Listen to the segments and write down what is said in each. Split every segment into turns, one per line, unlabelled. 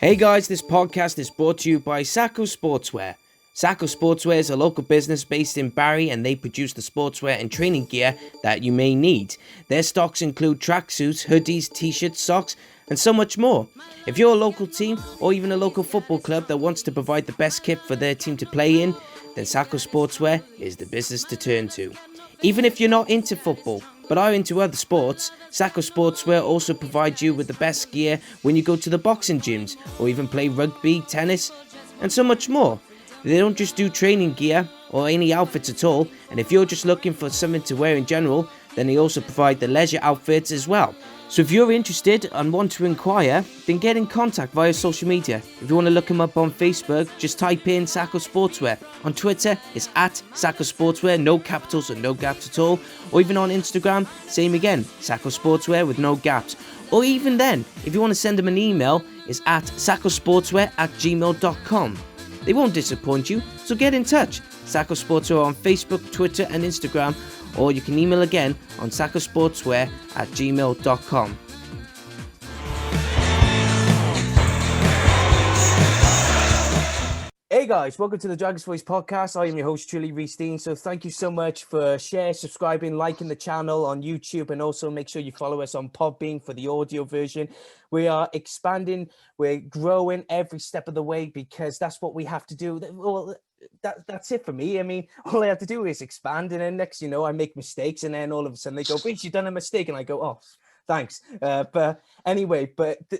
Hey guys, this podcast is brought to you by Sako Sportswear. Sako Sportswear is a local business based in Barry and they produce the sportswear and training gear that you may need. Their stocks include tracksuits, hoodies, t-shirts, socks and so much more. If you're a local team or even a local football club that wants to provide the best kit for their team to play in, then Sako Sportswear is the business to turn to. Even if you're not into football, but are into other sports, Sako Sportswear also provides you with the best gear when you go to the boxing gyms, or even play rugby, tennis, and so much more. They don't just do training gear, or any outfits at all, and if you're just looking for something to wear in general, then they also provide the leisure outfits as well. So if you're interested and want to inquire, then get in contact via social media. If you want to look them up on Facebook, just type in Sako Sportswear. On Twitter, it's at Sako Sportswear, no capitals and no gaps at all. Or even on Instagram, same again, Sako Sportswear with no gaps. Or even then, if you want to send them an email, it's at sakosportswear@gmail.com. They won't disappoint you, so get in touch. Sako Sportswear on Facebook, Twitter and Instagram, or you can email again on sakosportswear@gmail.com. Hey guys, welcome to the Dragon's Voice podcast. I am your host, truly Rhys. So thank you so much for sharing, subscribing, liking the channel on YouTube, and also make sure you follow us on Podbean for the audio version. We are expanding, we're growing every step of the way because that's what we have to do. Well, that's it for me. I mean, all I have to do is expand, and then next, I make mistakes, and then all of a sudden they go, "Rhys, you've done a mistake," and I go, "Oh, thanks." But anyway,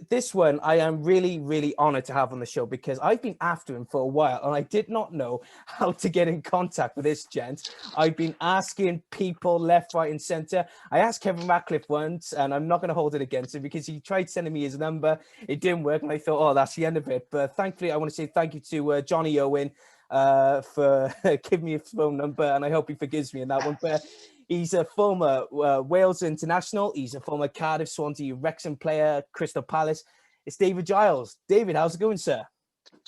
this one I am really, really honored to have on the show because I've been after him for a while and I did not know how to get in contact with this gent. I've been asking people left, right, and center. I asked Kevin Ratcliffe once, and I'm not going to hold it against him because he tried sending me his number. It didn't work, and I thought, oh, that's the end of it. But thankfully, I want to say thank you to Johnny Owen for giving me his phone number, and I hope he forgives me in that one. But he's a former Wales international. He's a former Cardiff, Swansea, Wrexham player, Crystal Palace. It's David Giles. David, how's it going, sir?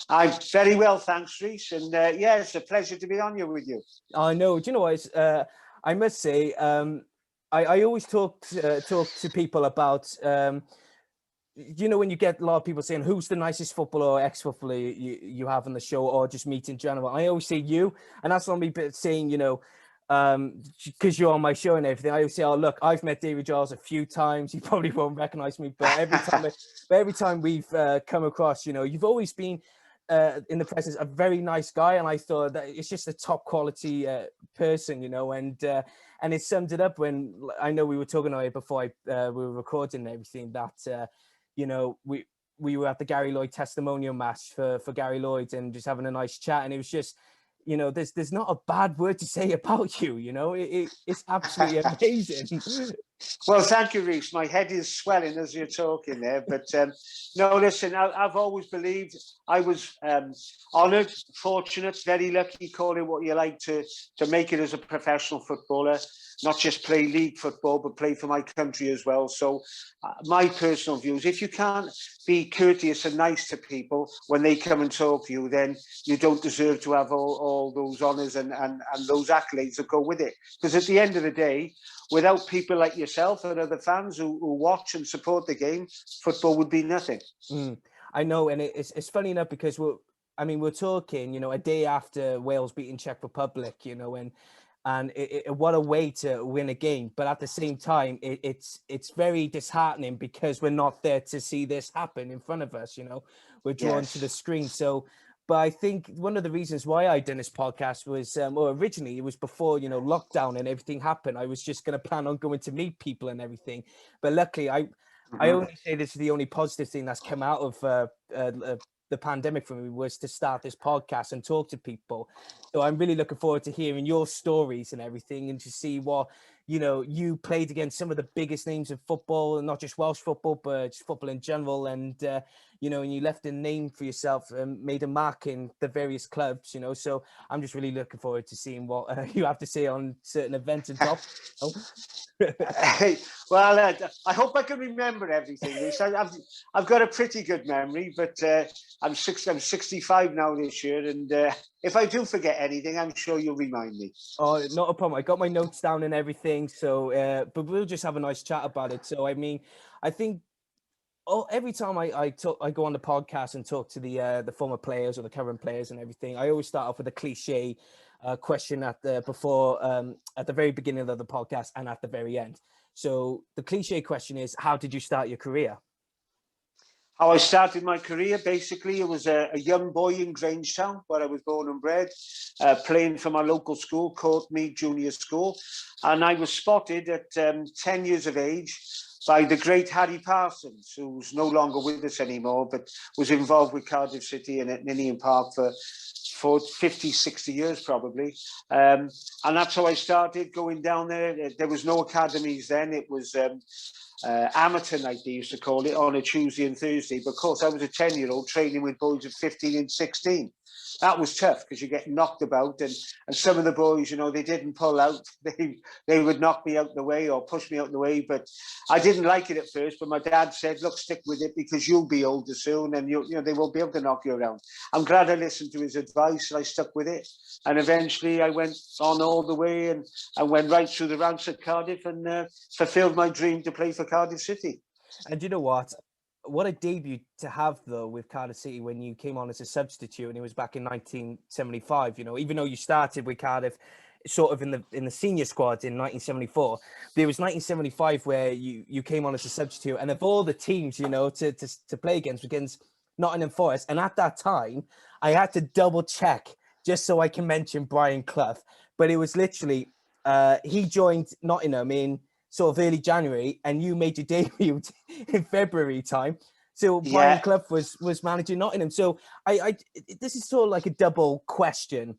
I'm very well, thanks, Rhys. And yeah, it's a pleasure to be on here with you.
I know. Do you know what? I must say, I always talk to people about, when you get a lot of people saying, who's the nicest footballer or ex-footballer you have on the show, or just meet in general. I always say you, and that's not me saying, because you're on my show and everything. I always say, oh, look, I've met David Giles a few times. You probably won't recognize me, but every time we've come across, you've always been in the presence a very nice guy, and I thought that it's just a top quality person, and it summed it up when I know we were talking about it before we were recording and everything, that we were at the Gary Lloyd testimonial match for Gary Lloyd and just having a nice chat, and it was just, there's not a bad word to say about you. It's absolutely amazing.
Well, thank you, Rhys. My head is swelling as you're talking there. But no, listen, I've always believed I was honoured, fortunate, very lucky, call it what you like, to make it as a professional footballer, not just play league football, but play for my country as well. So my personal views, if you can't be courteous and nice to people when they come and talk to you, then you don't deserve to have all those honours and those accolades that go with it. Because at the end of the day, without people like yourself and other fans who watch and support the game, football would be nothing.
I know, and it's funny enough because we're talking, a day after Wales beating Czech Republic, and what a way to win a game. But at the same time, it's very disheartening because we're not there to see this happen in front of us. We're drawn to the screen. So, but I think one of the reasons why I done this podcast was, originally it was before, lockdown and everything happened. I was just going to plan on going to meet people and everything. But luckily, I only say this is the only positive thing that's come out of the pandemic for me, was to start this podcast and talk to people. So I'm really looking forward to hearing your stories and everything, and to see what, you played against some of the biggest names of football, and not just Welsh football, but just football in general. And, and you left a name for yourself and made a mark in the various clubs, so I'm just really looking forward to seeing what you have to say on certain events and topics.
Well, I hope I can remember everything. I've got a pretty good memory, but I'm 65 now this year, and if I do forget anything, I'm sure you'll remind me.
Oh, not a problem. I got my notes down and everything, so but we'll just have a nice chat about it. So I think every time I go on the podcast and talk to the former players or the current players and everything, I always start off with a cliche question at the very beginning of the podcast and at the very end. So the cliche question is, how did you start your career?
How I started my career, basically, it was a young boy in Grangetown, where I was born and bred, playing for my local school, Courtmead Junior School. And I was spotted at 10 years of age by the great Harry Parsons, who's no longer with us anymore, but was involved with Cardiff City and at Nottingham Park for 50, 60 years probably. And that's how I started going down there. There was no academies then. It was amateur night, they used to call it, on a Tuesday and Thursday. But of course, I was a 10-year-old training with boys of 15 and 16. That was tough because you get knocked about, and some of the boys, you know, they didn't pull out. They would knock me out the way or push me out the way. But I didn't like it at first. But my dad said, "Look, stick with it because you'll be older soon, and you know they won't be able to knock you around." I'm glad I listened to his advice and I stuck with it. And eventually, I went on all the way, and I went right through the ranks at Cardiff and fulfilled my dream to play for Cardiff City.
And you know what? What a debut to have, though, with Cardiff City when you came on as a substitute, and it was back in 1975. You know, even though you started with Cardiff sort of in the senior squad in 1974, there was 1975 where you came on as a substitute, and of all the teams, you know, to play against Nottingham Forest, and at that time, I had to double check just so I can mention Brian Clough, but it was literally he joined Nottingham in sort of early January, and you made your debut in February time. So Brian Clough was managing Nottingham. So I this is sort of like a double question.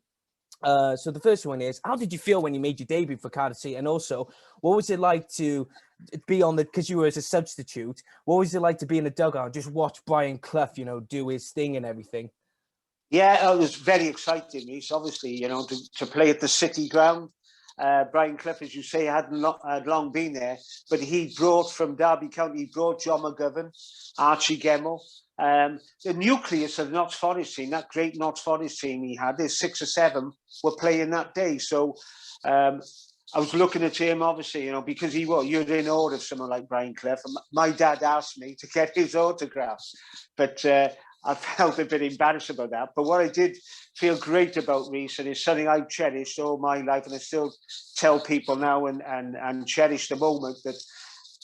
So the first one is, how did you feel when you made your debut for Cardiff City? And also, what was it like to be because you were as a substitute, what was it like to be in the dugout and just watch Brian Clough, you know, do his thing and everything?
Yeah, it was very exciting, Rhys, obviously, you know, to play at the City ground. Brian Clough, as you say, had long been there, but he brought from Derby County, he brought John McGovern, Archie Gemmell, the nucleus of Notts Forest team, that great Notts Forest team he had, there's 6 or 7 were playing that day. So I was looking at him, obviously, you know, because you're in awe of someone like Brian Clough. And my dad asked me to get his autograph, but I felt a bit embarrassed about that. But what I did feel great about, Rhys, and it's something I've cherished all my life, and I still tell people now and cherish the moment that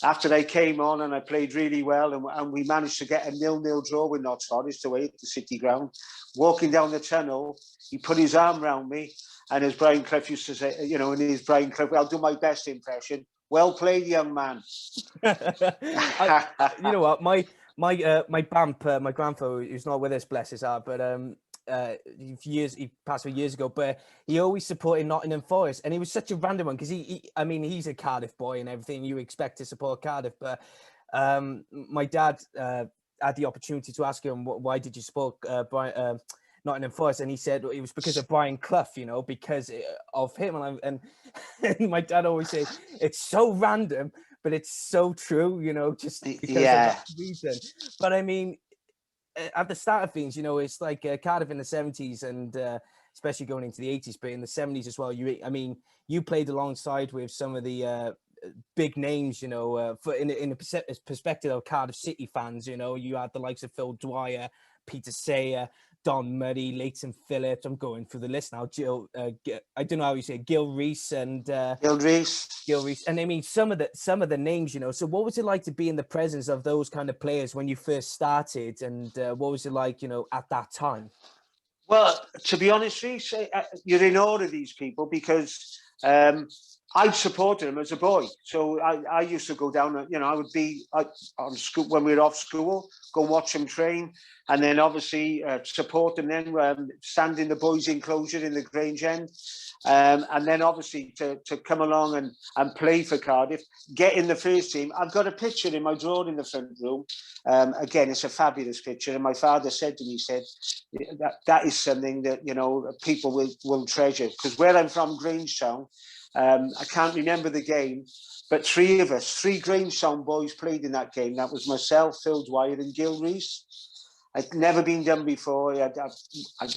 after I came on and I played really well, and we managed to get a 0-0 draw with Notts Forest away at the City ground. Walking down the tunnel, he put his arm around me, and as Brian Clough used to say, you know, in his Brian Clough, I'll do my best impression. Well played, young man.
You know what, my BAMP, my grandfather, who's not with us, bless his heart, but he passed away years ago, but he always supported Nottingham Forest, and he was such a random one because he's a Cardiff boy and everything. You expect to support Cardiff, but my dad had the opportunity to ask him, why did you support Nottingham Forest? And he said it was because of Brian Clough, you know, because of him. And my dad always said, it's so random, but it's so true, you know, just because of that reason. But I mean, at the start of things, you know, it's like Cardiff in the 70s and especially going into the 80s, but in the 70s as well. You played alongside with some of the big names, you know, in the perspective of Cardiff City fans. You know, you had the likes of Phil Dwyer, Peter Sayer, Don Murray, Leighton Phillips. I'm going through the list now. I don't know how you say it, Gil Rhys and
Gil Rhys.
And I mean some of the names, you know. So what was it like to be in the presence of those kind of players when you first started, and what was it like, you know, at that time?
Well, to be honest, Rhys, you're in awe of these people because I supported them as a boy. So I used to go down, you know, I would be on school when we were off school, go watch them train, and then obviously support them then, stand in the boys' enclosure in the Grange End. And then obviously to come along and play for Cardiff, get in the first team. I've got a picture in my drawer in the front room. Again, it's a fabulous picture. And my father said to me, he said, that is something that, you know, people will treasure. Because where I'm from, Grangetown, I can't remember the game, but 3 of us, 3 Grangetown boys played in that game. That was myself, Phil Dwyer and Gil Rhys. It's never been done before.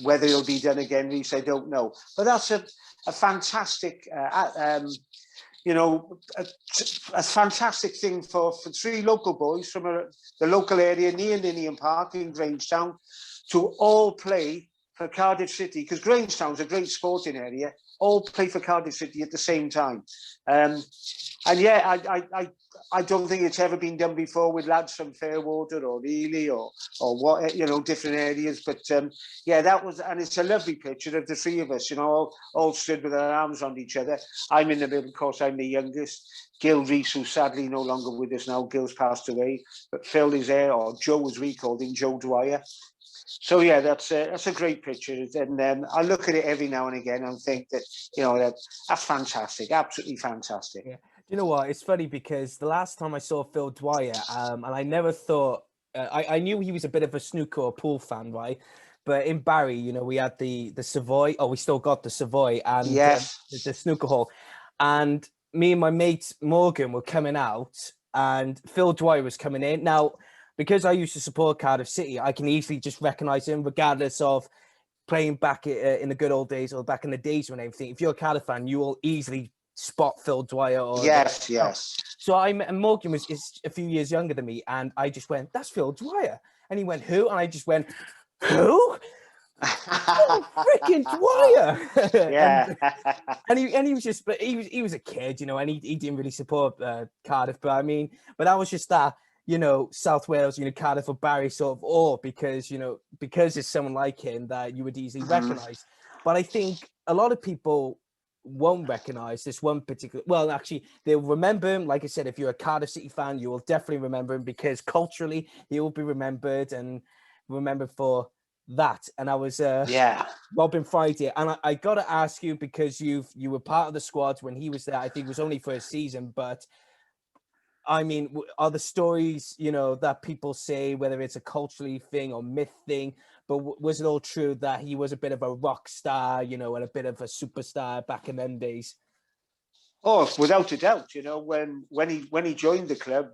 Whether it'll be done again, Rhys, I don't know. But that's a fantastic, a fantastic thing for three local boys from the local area near Nottingham Park in Grangetown to all play for Cardiff City, because Grangetown's a great sporting area, all play for Cardiff City at the same time. And yeah, I don't think it's ever been done before with lads from Fairwater or Ely or what, different areas. But yeah, that was, and it's a lovely picture of the three of us, all stood with our arms on each other. I'm in the middle, of course, I'm the youngest. Gil Rhys, who's sadly no longer with us now, Gil's passed away, but Phil is there, or Joe as we called him, Joe Dwyer. So yeah, that's a great picture, and I look at it every now and again and think that that's fantastic, absolutely fantastic.
Yeah. You know what? It's funny because the last time I saw Phil Dwyer, and I never thought I knew he was a bit of a snooker or pool fan, right? But in Barry, we had the Savoy. Oh, we still got the Savoy and
yes,
the snooker hall, and me and my mate Morgan were coming out, and Phil Dwyer was coming in. Now, because I used to support Cardiff City, I can easily just recognise him, regardless of playing back in the good old days or back in the days when everything. If you're a Cardiff fan, you will easily spot Phil Dwyer.
Yes.
So and Morgan is a few years younger than me, and I just went, "That's Phil Dwyer," and he went, "Who?" And I just went, "Who?" Oh, freaking Dwyer!
Yeah.
and he was just, but he was a kid, and he didn't really support Cardiff, but that was just that. South Wales, Cardiff or Barry sort of awe because it's someone like him that you would easily recognise. But I think a lot of people won't recognise this one particular. Well, actually, they'll remember him. Like I said, if you're a Cardiff City fan, you will definitely remember him because culturally he will be remembered and remembered for that. And I was Robin Friday, and I got to ask you because you were part of the squad when he was there. I think it was only for a season, but. I mean, are the stories, that people say, whether it's a culturally thing or myth thing, but was it all true that he was a bit of a rock star, and a bit of a superstar back in them days?
Oh, without a doubt, when he joined the club,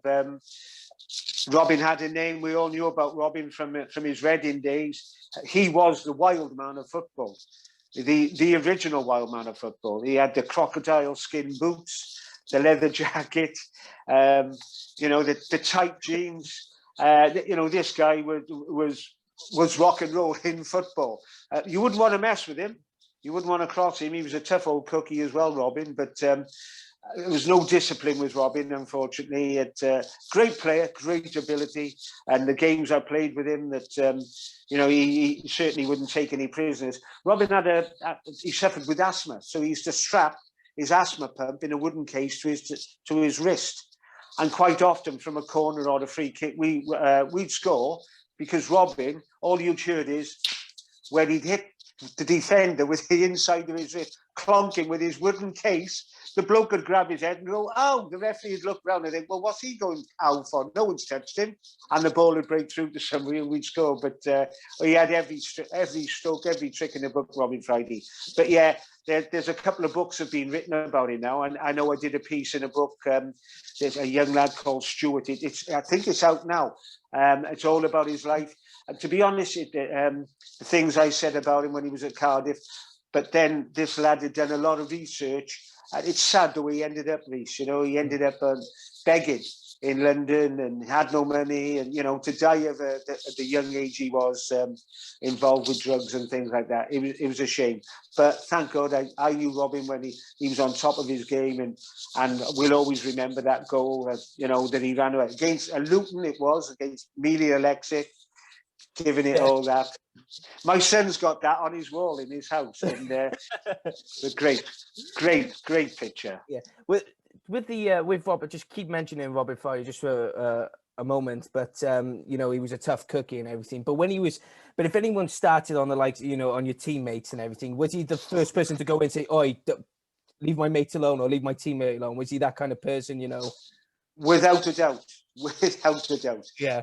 Robin had a name. We all knew about Robin from his Reading days. He was the wild man of football, the original wild man of football. He had the crocodile skin boots, the leather jacket, the tight jeans. This guy was rock and roll in football. You wouldn't want to mess with him. You wouldn't want to cross him. He was a tough old cookie as well, Robin. But there was no discipline with Robin, unfortunately. Great player, great ability, and the games I played with him, that he certainly wouldn't take any prisoners. Robin he suffered with asthma, so he used to strap his asthma pump in a wooden case to his wrist, and quite often from a corner or a free kick we'd score because Robin, all you'd heard is when he'd hit the defender with the inside of his wrist, clonking with his wooden case, the bloke would grab his head and go, "Oh!" The referee would look round and think, "Well, what's he going out for? No one's touched him," and the ball would break through to somebody and we'd score. But he had every stroke, every trick in the book, Robin Friday. But yeah, there's a couple of books have been written about him now, and I know I did a piece in a book. There's a young lad called Stuart. I think it's out now. It's all about his life. And to be honest, the things I said about him when he was at Cardiff, but then this lad had done a lot of research. And it's sad the way he ended up, Rhys. He ended up begging in London and had no money, and to die of the young age he was, involved with drugs and things like that. It was a shame. But thank God I knew Robin when he was on top of his game, and we'll always remember that goal that he ran away against Luton. It was against Mealy Alexic, giving it all that. My son's got that on his wall in his house, and a great picture.
Yeah, with Robert, just keep mentioning Robert Farley just for a moment, but he was a tough cookie and everything. But but if anyone started on the on your teammates and everything, was he the first person to go in and say, "Oi, leave my mate alone," or "Leave my teammate alone"? Was he that kind of person?
Without a doubt,
Yeah.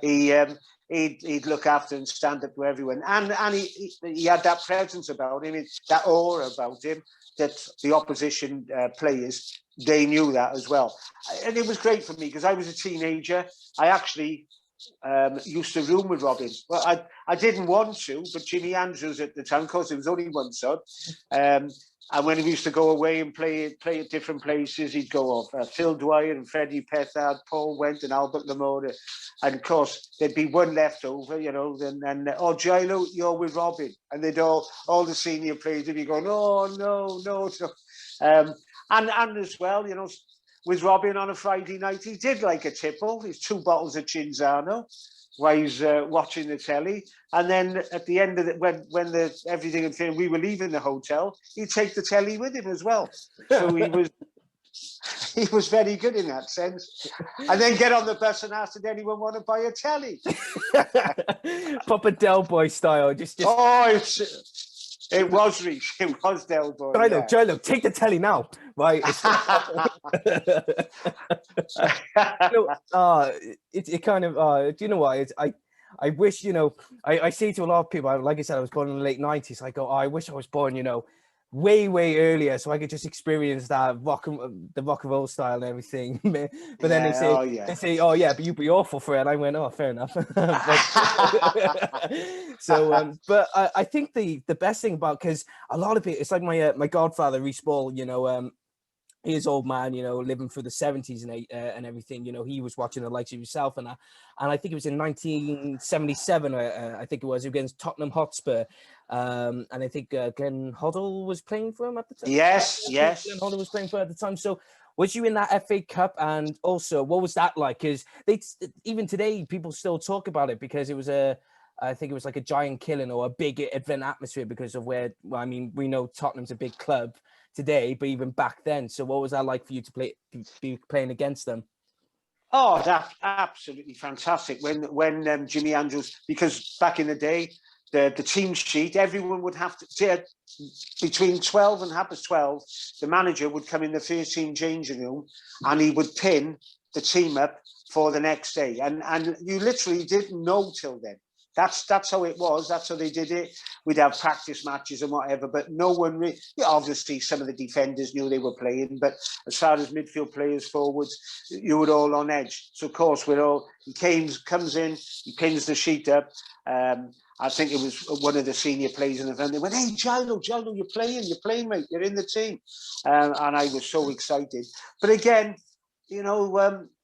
He'd look after and stand up to everyone, and he had that presence about him, that aura about him, that the opposition players, they knew that as well. And it was great for me because I was a teenager. I actually used to room with Robin. Well, I didn't want to, but Jimmy Andrews at the time, of course, there was only one son. And when we used to go away and play at different places, he'd go off. Phil Dwyer and Freddie Pethard, Paul Went and Albert Lamora. And of course, there'd be one left over, you know, and Gilo, you're with Robin. And they'd all the senior players would be going, oh, no. And as well, you know, with Robin on a Friday night, he did like a tipple. He's 2 bottles of Cinzano while he's watching the telly. And then at the end of it, when everything had finished, we were leaving the hotel, he'd take the telly with him as well. So he was very good in that sense. And then get on the bus and ask, did anyone want to buy a telly?
Proper Del Boy style. Just... Oh,
it was Rhys. It was Del Boy.
Gilo, take the telly now. Right. It kind of, do you know what? I wish, you know, I say to a lot of people, like I said, I was born in the late 90s. I go, I wish I was born, you know, way earlier, so I could just experience that the rock and roll style and everything. But then they say, oh yeah, but you'd be awful for it. And I went, oh, fair enough. So, but I think the best thing about, because a lot of people, it's like my godfather Rhys Ball, you know, his old man, you know, living through the 70s and everything, you know, he was watching the likes of yourself, and I think it was in 1977, I think it was, against Tottenham Hotspur, and I think Glenn Hoddle was playing for him at the time.
Yes.
Glenn Hoddle was playing for him at the time. So was you in that FA Cup? And also, what was that like? Because even today, people still talk about it, because it was I think it was like a giant killing or a big event atmosphere because of where, well, I mean, we know Tottenham's a big club today, but even back then. So what was that like for you to be playing against them?
Oh, that's absolutely fantastic. When Jimmy Andrews, because back in the day, the team sheet, everyone would have to, between 12 and 12:30, the manager would come in the first team changing room and he would pin the team up for the next day. And you literally didn't know till then. That's how it was. That's how they did it. We'd have practice matches and whatever, but no one really, obviously some of the defenders knew they were playing, but as far as midfield players, forwards, you were all on edge. So of course he comes in, he pins the sheet up. I think it was one of the senior players in the family. They went, hey, Gilo, you're playing, mate. You're in the team. And I was so excited. But again, you know,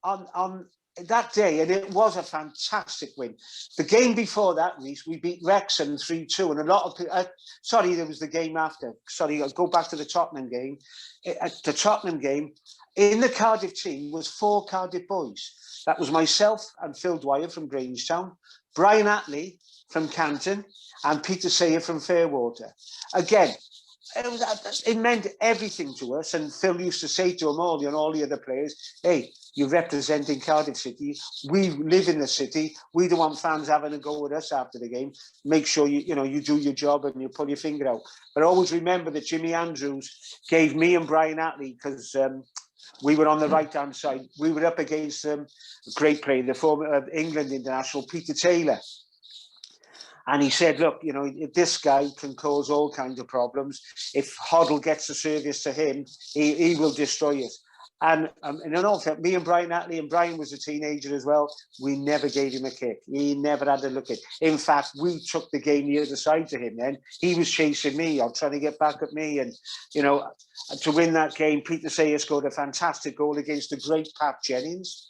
on that day, and it was a fantastic win. The game before that, Rhys, we beat Wrexham 3-2, and a lot of people, there was the game after. Sorry, I'll go back to the Tottenham game. The Tottenham game, in the Cardiff team was 4 Cardiff boys. That was myself and Phil Dwyer from Grangetown, Brian Attlee from Canton, and Peter Sayer from Fairwater. Again, it meant everything to us, and Phil used to say to them all, you know, all the other players, hey, you're representing Cardiff City. We live in the city. We don't want fans having a go at us after the game. Make sure you do your job and you pull your finger out. But always remember that Jimmy Andrews gave me and Brian Attlee, because we were on the right-hand side. We were up against a great player, the former England international, Peter Taylor. And he said, look, you know, this guy can cause all kinds of problems. If Hoddle gets the service to him, he will destroy us. And in all fact, me and Brian Attlee, and Brian was a teenager as well, we never gave him a kick. He never had a look at it. In fact, we took the game the other side to him then. He was chasing me or trying to get back at me. And, you know, to win that game, Peter Sayer scored a fantastic goal against the great Pat Jennings.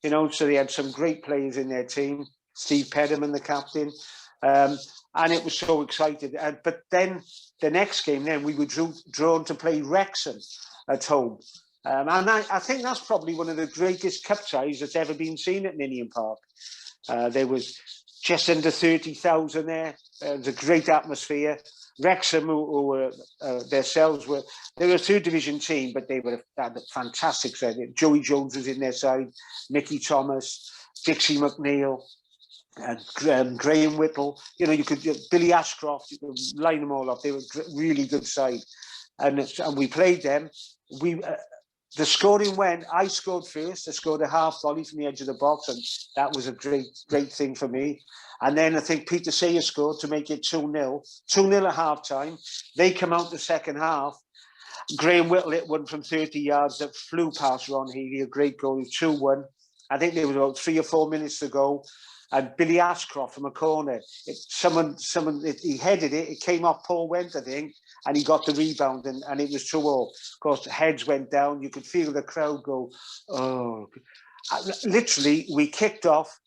You know, so they had some great players in their team. Steve Pedderman, the captain. And it was so exciting. But then the next game, then we were drawn to play Wrexham at home. And I think that's probably one of the greatest cup ties that's ever been seen at Ninian Park. There was just under 30,000 there. It was a great atmosphere. Wrexham, who were themselves, they were a 3rd division team, but they were a fantastic side. Joey Jones was in their side, Mickey Thomas, Dixie McNeil, and Graham Whittle. You know, Billy Ashcroft, you could line them all up. They were really good side. And we played them. The scoring went, I scored first. I scored a half volley from the edge of the box, and that was a great thing for me. And then I think Peter Sayer scored to make it 2-0. 2-0 at half-time. They come out the second half. Graham Whittle hit one from 30 yards that flew past Ron Healy, a great goal, 2-1. I think there was about 3 or 4 minutes to go. and Billy Ashcroft from a corner. He headed it. It came off Paul Went, I think, and he got the rebound, and it was 2-2. Of course, the heads went down. You could feel the crowd go, oh. Literally, we kicked off.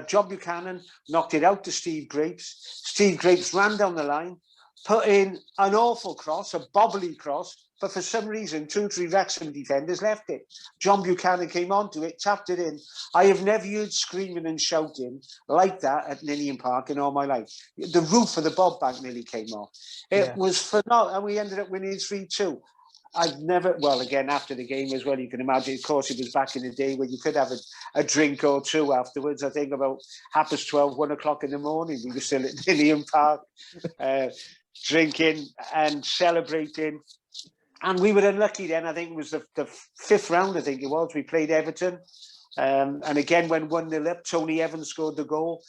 John Buchanan knocked it out to Steve Grapes. Steve Grapes ran down the line, put in an awful cross, a bobbly cross, but for some reason, 2-3 Wrexham defenders left it. John Buchanan came onto it, tapped it in. I have never heard screaming and shouting like that at Nottingham Park in all my life. The roof of the Bob Bank nearly came off. It was phenomenal, and we ended up winning 3-2. I've never, well, again, after the game as well, you can imagine, of course, it was back in the day where you could have a drink or two afterwards. I think about 12:30, 1 o'clock in the morning, we were still at Nottingham Park, drinking and celebrating. And we were unlucky then. I think it was the fifth round, I think it was. We played Everton. And again, when 1-0 up, Tony Evans scored the goal.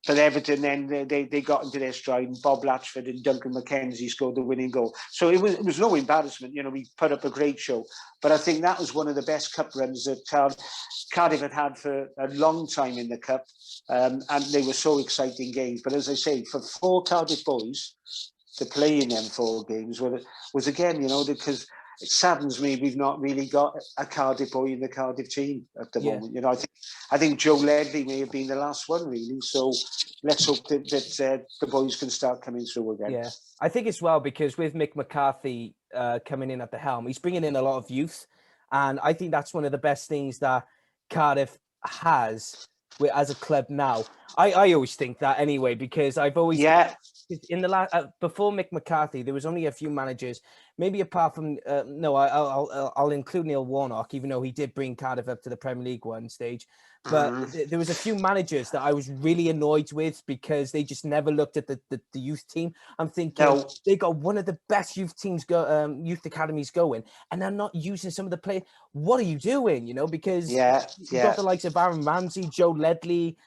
But Everton then they got into their stride, and Bob Latchford and Duncan McKenzie scored the winning goal. So it was no embarrassment. You know, we put up a great show. But I think that was one of the best cup runs that Cardiff had for a long time in the cup. And they were so exciting games. But as I say, for 4 Cardiff boys to play in them 4 games was again, you know, because it saddens me we've not really got a Cardiff boy in the Cardiff team at the moment. You know, I think Joe Ledley may have been the last one, really. So let's hope that the boys can start coming through again.
Yeah, I think as well, because with Mick McCarthy coming in at the helm, he's bringing in a lot of youth. And I think that's one of the best things that Cardiff has as a club now. I always think that anyway, because I've always... In the last before Mick McCarthy, there was only a few managers, maybe apart from I'll include Neil Warnock, even though he did bring Cardiff up to the Premier League one stage. But there was a few managers that I was really annoyed with because they just never looked at the youth team. I'm thinking they got one of the best youth teams youth academies going, and they're not using some of the players. What are you doing? You know, because you got the likes of Aaron Ramsey, Joe Ledley,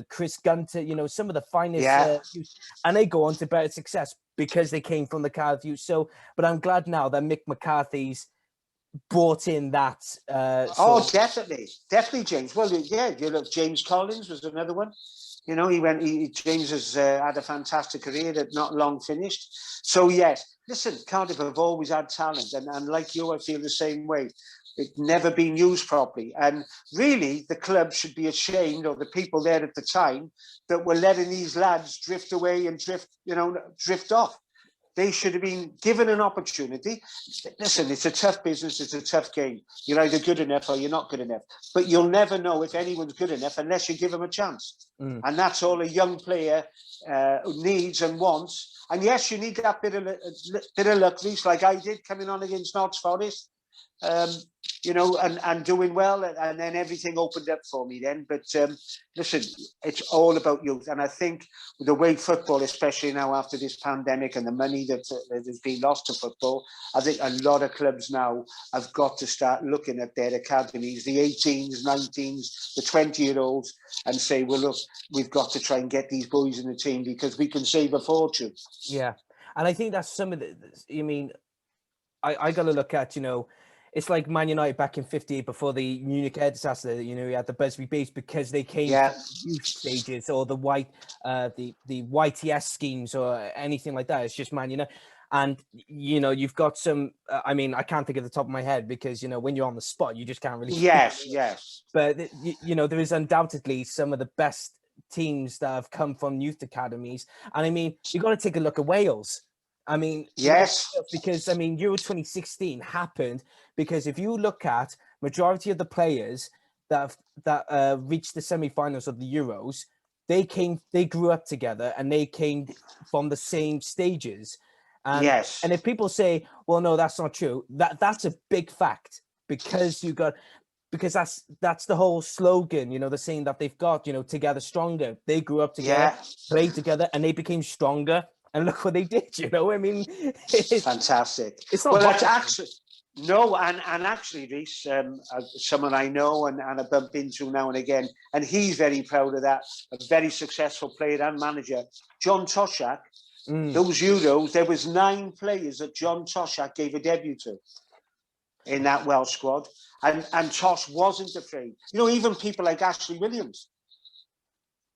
Chris Gunter, you know, some of the finest youth, and they go on to better success because they came from the Cardiff youth. So, but I'm glad now that Mick McCarthy's brought in that.
Definitely, James. Well, you look, James Collins was another one. You know, James has had a fantastic career that not long finished. So yes, listen, Cardiff have always had talent, and like you, I feel the same way. It's never been used properly. And really, the club should be ashamed, or the people there at the time, that were letting these lads drift away and drift off. They should have been given an opportunity. Listen, it's a tough business. It's a tough game. You're either good enough or you're not good enough. But you'll never know if anyone's good enough unless you give them a chance. And that's all a young player needs and wants. And yes, you need that bit of luck, Rhys, like I did coming on against Notts Forest. You know, and doing well, and then everything opened up for me then. But listen, it's all about youth, and I think the way football, especially now after this pandemic and the money that has been lost to football, I think a lot of clubs now have got to start looking at their academies, the 18s, 19s, the 20-year-olds, and say, well, look, we've got to try and get these boys in the team because we can save a fortune.
Yeah, and I think that's some of the. I mean, I got to look at, you know. It's like Man United back in '58 before the Munich air disaster. You know, you had the Busby Beats because they came from youth stages, or the YTS schemes or anything like that. It's just Man United, and you know, you've got some. I mean, I can't think of the top of my head because you know when you're on the spot, you just can't really.
Yes.
But you know, there is undoubtedly some of the best teams that have come from youth academies, and I mean, you got to take a look at Wales. I mean,
yes,
because I mean, Euro 2016 happened because if you look at majority of the players that reached the semi-finals of the Euros, they grew up together and they came from the same stages. And, and if people say, well, no, that's not true, that's a big fact because that's the whole slogan, you know, the saying that they've got, you know, together stronger. They grew up together, played together, and they became stronger. And look what they did, you know. I mean,
it's fantastic.
It's not.
Well, that's actually no, and actually, Rhys, someone I know and I bump into now and again, and he's very proud of that. A very successful player and manager, John Toshak. Those Euros, there was 9 players that John Toshak gave a debut to in that Welsh squad, And Tosh wasn't afraid. You know, even people like Ashley Williams,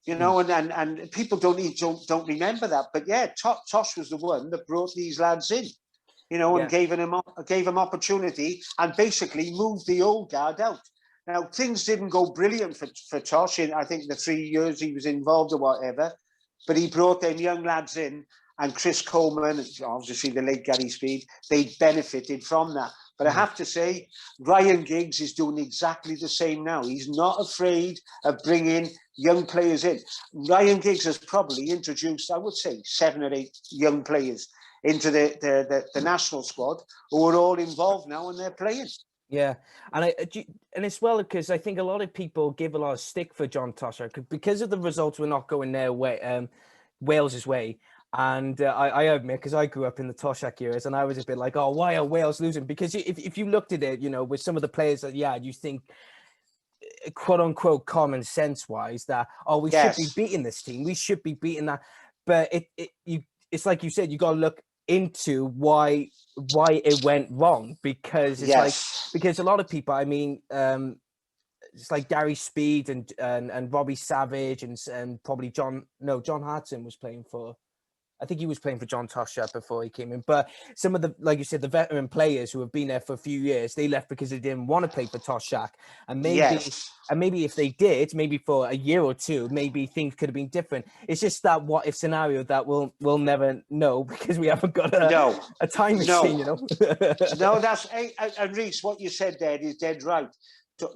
you know, and people don't remember that. But yeah, Tosh was the one that brought these lads in, you know, and gave him opportunity and basically moved the old guard out. Now, things didn't go brilliant for Tosh in, I think, the 3 years he was involved or whatever, but he brought them young lads in, and Chris Coleman, obviously the late Gary Speed, they benefited from that. But I have to say, Ryan Giggs is doing exactly the same now. He's not afraid of bringing young players in. Ryan Giggs has probably introduced, I would say, 7 or 8 young players into the national squad who are all involved now and they're playing.
Yeah, and it's well because I think a lot of people give a lot of stick for John Toshack because of the results were not going their way, Wales's way. And I admit, because I grew up in the Toshack years, and I was a bit like, oh, why are Wales losing? Because if you looked at it, you know, with some of the players that, you think, quote unquote, common sense wise, that, oh, we should be beating this team, we should be beating that. But it's like you said, you got to look into why it went wrong, because it's because a lot of people, I mean, it's like Gary Speed and Robbie Savage and probably John Hartson was playing for, I think he was playing for John Toshack before he came in. But some of the, like you said, the veteran players who have been there for a few years, they left because they didn't want to play for Toshack. And maybe if they did, maybe for a year or two, maybe things could have been different. It's just that what if scenario that we'll never know because we haven't got a time machine, you know.
No, and Rhys, what you said there is dead right.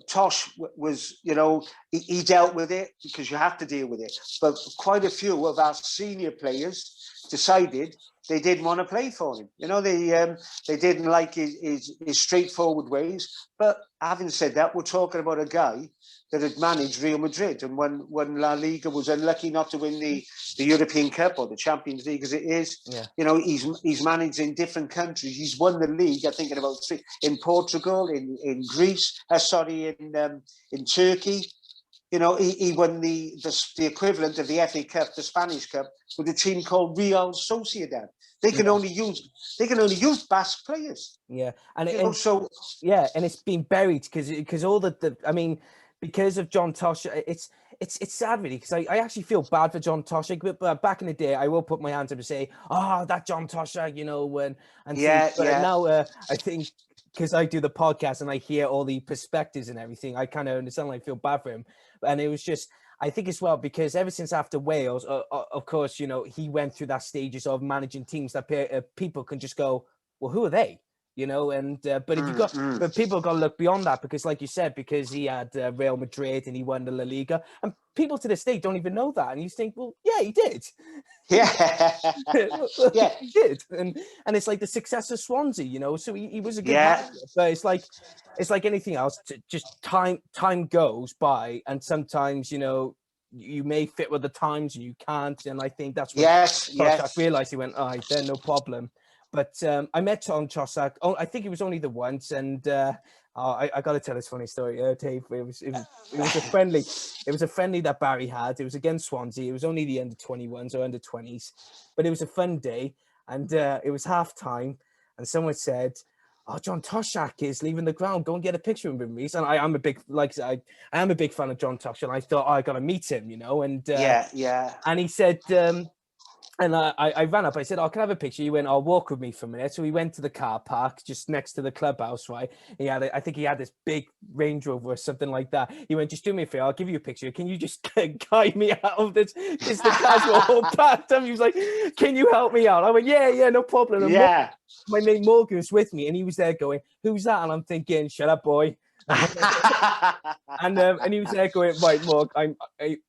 Tosh was, you know, he dealt with it because you have to deal with it. But quite a few of our senior players decided they didn't want to play for him. You know, they didn't like his straightforward ways. But having said that, we're talking about a guy that had managed Real Madrid, and when La Liga was unlucky not to win the European Cup or the Champions League as it is, you know, he's managed in different countries. He's won the league, I think, in about 3 in Portugal, in Greece, in Turkey. You know, he won the equivalent of the FA Cup, the Spanish Cup, with a team called Real Sociedad. They can only use Basque players.
Yeah, and it's been buried because all I mean, because of John Toshack, it's sad really, because I actually feel bad for John Toshack, but back in the day, I will put my hands up and say, oh, that John Toshack, you know, now I think, because I do the podcast and I hear all the perspectives and everything, I kind of understand, I feel bad for him. And it was just, I think as well, because ever since after Wales, of course, you know, he went through that stages of managing teams that people can just go, well, who are they? You know, and but people got to look beyond that, because like you said, because he had Real Madrid and he won the La Liga, and people to this day don't even know that, and you think, well, yeah, he did. He did, and it's like the success of Swansea, you know. So he was a good manager, but it's like anything else. Just time goes by, and sometimes, you know, you may fit with the times and you can't, and I think that's what Toshack realized. He went, all right, then no problem. But I met John Toshack. Oh, I think it was only the once, and I got to tell this funny story, Dave. It was a friendly. It was a friendly that Barry had. It was against Swansea. It was only the under 21s or under 20s, but it was a fun day, and it was half time, and someone said, "Oh, John Toshack is leaving the ground. Go and get a picture with him, Rhys." And I'm a big I am a big fan of John Toshack. And I thought, oh, I got to meet him, you know. And and he said. And I ran up. I said, "Oh, can I have a picture?" He went, "Oh, walk with me for a minute." So we went to the car park just next to the clubhouse, right? I think he had this big Range Rover or something like that. He went, "Just do me a favor. I'll give you a picture. Can you just guide me out of this? Because the cars were all packed up." He was like, "Can you help me out?" I went, "Yeah, no problem." And my mate Morgan was with me, and he was there going, "Who's that?" And I'm thinking, "Shut up, boy." and he was there going, "Right, Morg." And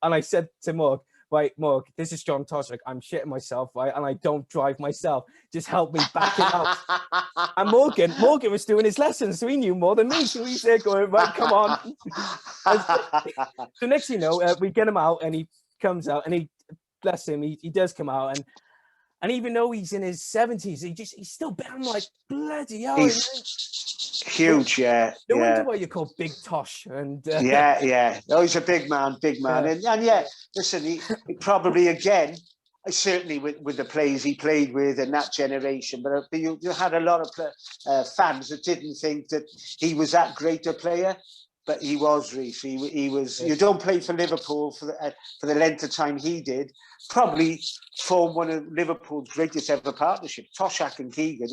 I said to Morg, "Right, Morg, this is John Toshack. I'm shitting myself, right? And I don't drive myself. Just help me back it out." And Morgan was doing his lessons, so he knew more than me. So he's there going, "Right, come on." So next thing you know, we get him out, and he comes out, and bless him, he does come out, and even though he's in his 70s, he's still better. I'm like, bloody hell.
He's huge, No
wonder why you're called Big Tosh. And
No, he's a big man. And listen, he probably, again, certainly with the players he played with and that generation. But you had a lot of fans that didn't think that he was that great a player. But he was, Rhys. He was. You don't play for Liverpool for the length of time he did. Probably formed one of Liverpool's greatest ever partnerships. Toshak and Keegan,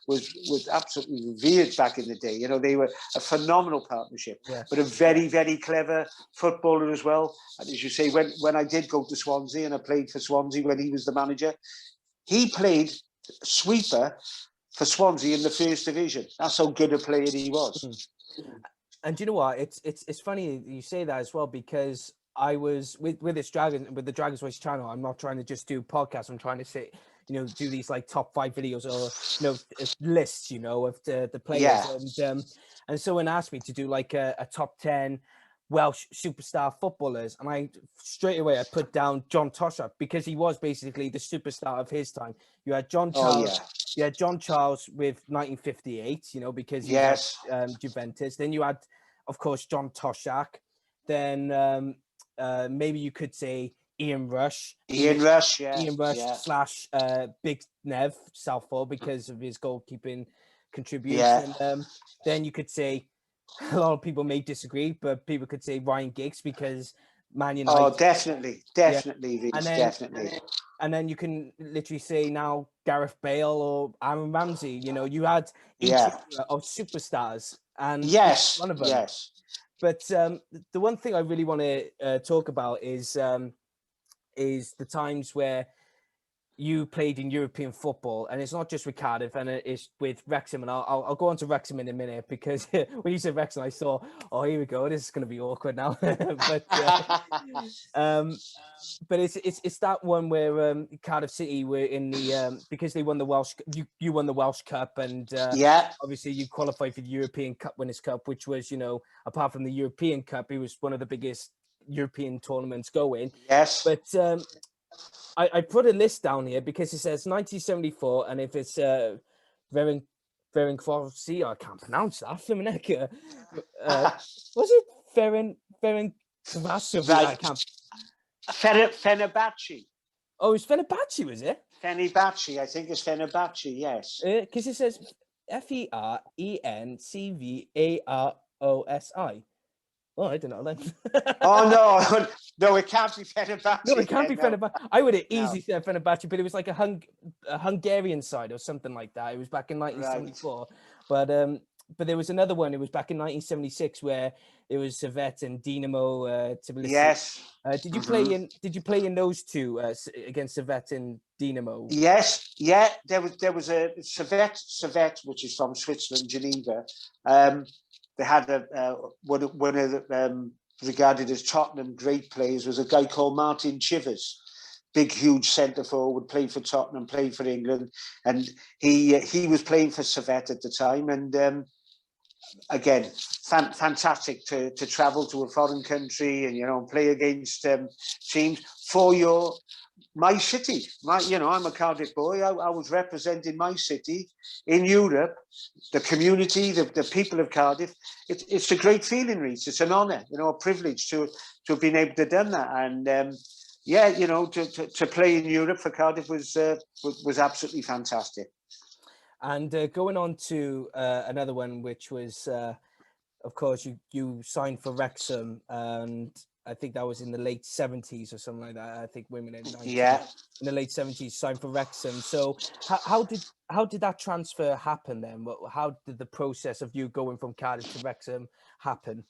was absolutely revered back in the day. They were a phenomenal partnership, but a very, very clever footballer as well. And as you say, when I did go to Swansea and I played for Swansea when he was the manager, he played sweeper for Swansea in the first division. That's how good a player he was.
And do you know what? It's funny you say that as well, because I was with the Dragon's Voice channel. I'm not trying to just do podcasts. I'm trying to say, do these like top 5 videos or lists, of the players.
Yeah.
And someone asked me to do like a top 10 Welsh superstar footballers, and I straight away I put down John Toshak, because he was basically the superstar of his time. You had John Charles. You had John Charles with 1958, because he was at Juventus. Then you had, of course, John Toshak. Then maybe you could say Ian Rush.
Ian Rush
/ Big Nev Southall, because of his goalkeeping contribution.
Yeah.
Then you could say, a lot of people may disagree, but people could say Ryan Giggs, because Man United.
Oh, definitely, Rhys, definitely.
And then you can literally say now Gareth Bale or Aaron Ramsey. You had each of superstars, and one of them.
Yes.
But the one thing I really want to talk about is the times where you played in European football, and it's not just with Cardiff, and it's with Wrexham, and I'll go on to Wrexham in a minute, because when you said Wrexham, I saw, oh, here we go, this is going to be awkward now. But it's that one where Cardiff City were in the because they won the Welsh, you won the Welsh Cup, and obviously you qualified for the European Cup Winners' Cup, which was, apart from the European Cup, it was one of the biggest European tournaments going.
Yes.
But I put a list down here because it says 1974, and if it's Ferencvárosi, I can't pronounce that. Was it Ferencvárosi? I can't.
Fenerbahce.
Oh, it's Fenerbahce, was it?
Fenerbahce, I think it's Fenerbahce, yes.
Because it says Ferencvárosi. Oh, I don't know then.
Oh, no, it can't be Fenerbahce.
No, it can't be Fenerbahce. I would have easily said Fenerbahce, but it was like a Hungarian side or something like that. It was back in 1974. Right. But there was another one. It was back in 1976 where it was Servette and Dinamo Tbilisi.
Yes.
Did you play in those two against Servette and Dinamo?
Yes. Yeah. There was a Servette, which is from Switzerland, Geneva. They had one of the regarded as Tottenham great players was a guy called Martin Chivers, big, huge centre forward, played for Tottenham, played for England, and he was playing for Servette at the time. And again, fantastic to travel to a foreign country and play against teams for my city. I'm a Cardiff boy. I was representing my city in Europe, the community, the people of Cardiff. It's a great feeling, Rhys. It's an honour, a privilege to have been able to have done that. And to play in Europe for Cardiff was absolutely fantastic.
And going on to another one, which was, of course, you signed for Wrexham, and I think that was in the late 70s or something like that. I think women in the late 70s signed for Wrexham. So how did that transfer happen then? How did the process of you going from Cardiff to Wrexham happen?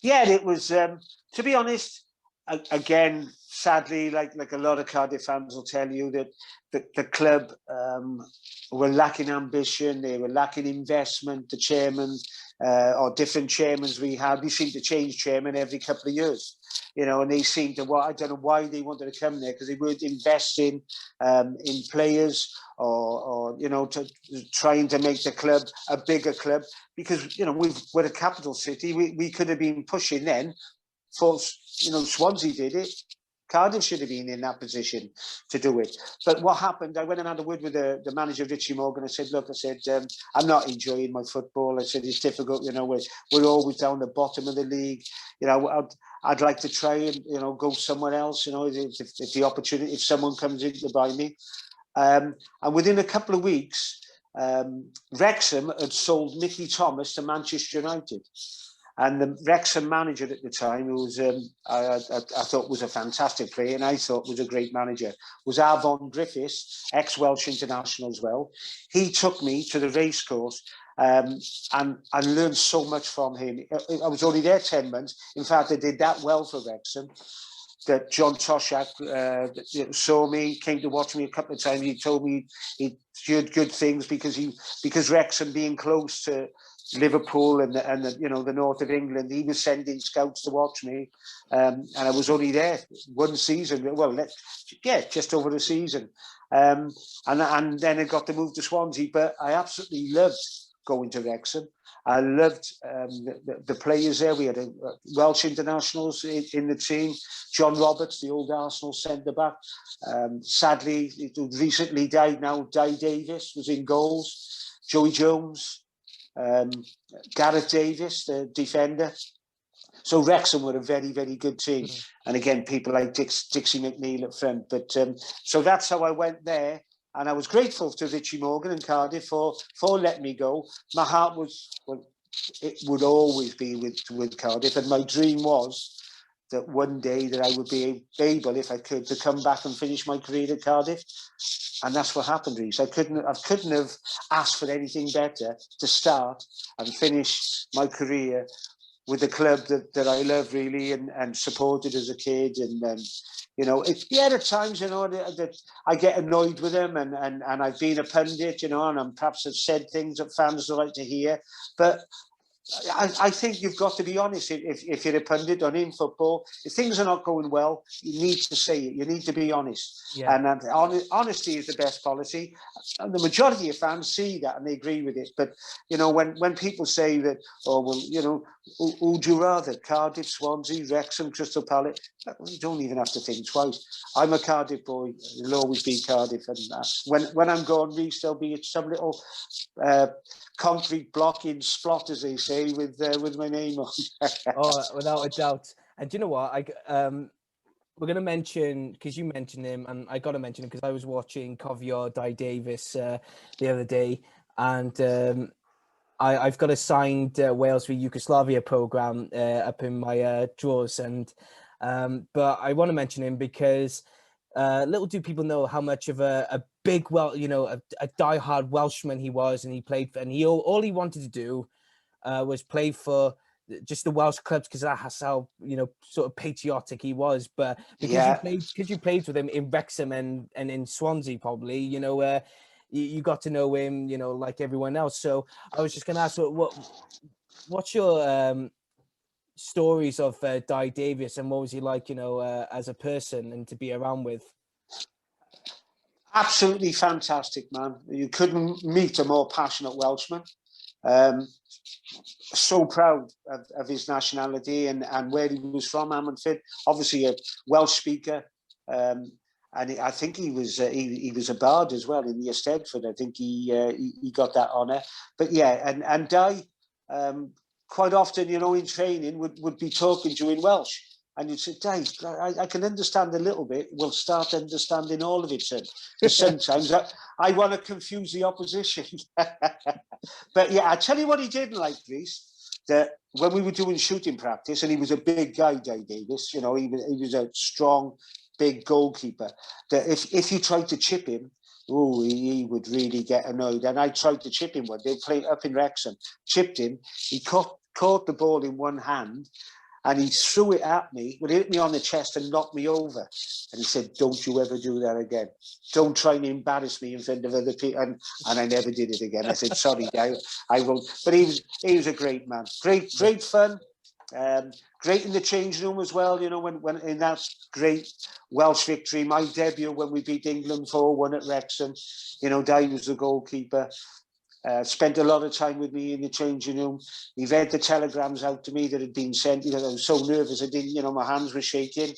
Yeah, it was, to be honest, again, sadly, like a lot of Cardiff fans will tell you, that the club were lacking ambition, they were lacking investment. The chairman or different chairmans we seem to change chairman every couple of years, and they seem to, I don't know why they wanted to come there, because they weren't investing in players or trying to make the club a bigger club, because, we're a capital city. We could have been pushing then. For Swansea did it, Cardiff should have been in that position to do it. But what happened, I went and had a word with the manager, Richie Morgan. I said, look, I'm not enjoying my football. I said, it's difficult, we're always down the bottom of the league. I'd like to try and, go somewhere else, if the opportunity, if someone comes in to buy me. And within a couple of weeks, Wrexham had sold Mickey Thomas to Manchester United. And the Wrexham manager at the time, who was I thought was a fantastic player, and I thought was a great manager, was Avon Griffiths, ex-Welsh international as well. He took me to the racecourse and learned so much from him. I was only there 10 months. In fact, I did that well for Wrexham that John Toshak saw me, came to watch me a couple of times. He told me he'd heard good things because Wrexham being close to Liverpool and the north of England, he was sending scouts to watch me, and I was only there one season. Well, just over a season, and then I got to move to Swansea. But I absolutely loved going to Wrexham. I loved the players there. We had Welsh internationals in the team. John Roberts, the old Arsenal centre back. Sadly, he recently died now. Di Davis was in goals. Joey Jones. Gareth Davis, the defender. So Wrexham were a very, very good team. And again, people like Dixie McNeil up front. But so that's how I went there. And I was grateful to Richie Morgan and Cardiff for letting me go. My heart it would always be with Cardiff. And my dream was that one day that I would be able, if I could, to come back and finish my career at Cardiff. And that's what happened, Rhys. I couldn't have asked for anything better to start and finish my career with a club that I love really and supported as a kid. And at times, that I get annoyed with them and I've been a pundit, and I'm perhaps have said things that fans don't like to hear. But I think you've got to be honest. If you're a pundit on in football, if things are not going well, you need to say it. You need to be honest. Yeah. And honesty is the best policy. And the majority of fans see that and they agree with it. But, when people say that, who'd you rather? Cardiff, Swansea, Wrexham, Crystal Palace? You don't even have to think twice. I'm a Cardiff boy. It'll always be Cardiff. And when I'm gone, Rhys, there'll be some little concrete block in Splot, as they say, with my name on.
Oh, without a doubt. And do you know what? We're going to mention, because you mentioned him, and I got to mention him because I was watching Cofio Di Davis the other day, and I've got a signed Wales v Yugoslavia programme up in my drawers, and but I want to mention him because little do people know how much of a big, a diehard Welshman he was, and he played for, and all he wanted to do was play for just the Welsh clubs because that's how sort of patriotic he was. But because you played with him in Wrexham and in Swansea, probably you got to know him, like everyone else. So I was just going to ask, what's your stories of Di Davis, and what was he like, as a person and to be around with?
Absolutely fantastic, man. You couldn't meet a more passionate Welshman. So proud of his nationality and where he was from, Ammanford. Obviously a Welsh speaker, and I think he was a bard as well in the Eisteddfod. I think he got that honour. But yeah, and Di quite often, in training would be talking to you in Welsh. And you'd say, Dave, I can understand a little bit. We'll start understanding all of it soon. Sometimes I want to confuse the opposition. But yeah, I tell you what he didn't like, Rhys, that when we were doing shooting practice, and he was a big guy, Di Davis, he was a strong, big goalkeeper, that if you tried to chip him, he would really get annoyed. And I tried to chip him one day, playing up in Wrexham, chipped him. He caught the ball in one hand, and he threw it at me, would hit me on the chest and knock me over. And he said, don't you ever do that again. Don't try and embarrass me in front of other people. And I never did it again. I said, sorry, I won't. But he was a great man. Great fun. Great in the changing room as well, when in that great Welsh victory. My debut when we beat England 4-1 at Wrexham. Di was the goalkeeper. Spent a lot of time with me in the changing room. He read the telegrams out to me that had been sent. I was so nervous. I didn't, my hands were shaking.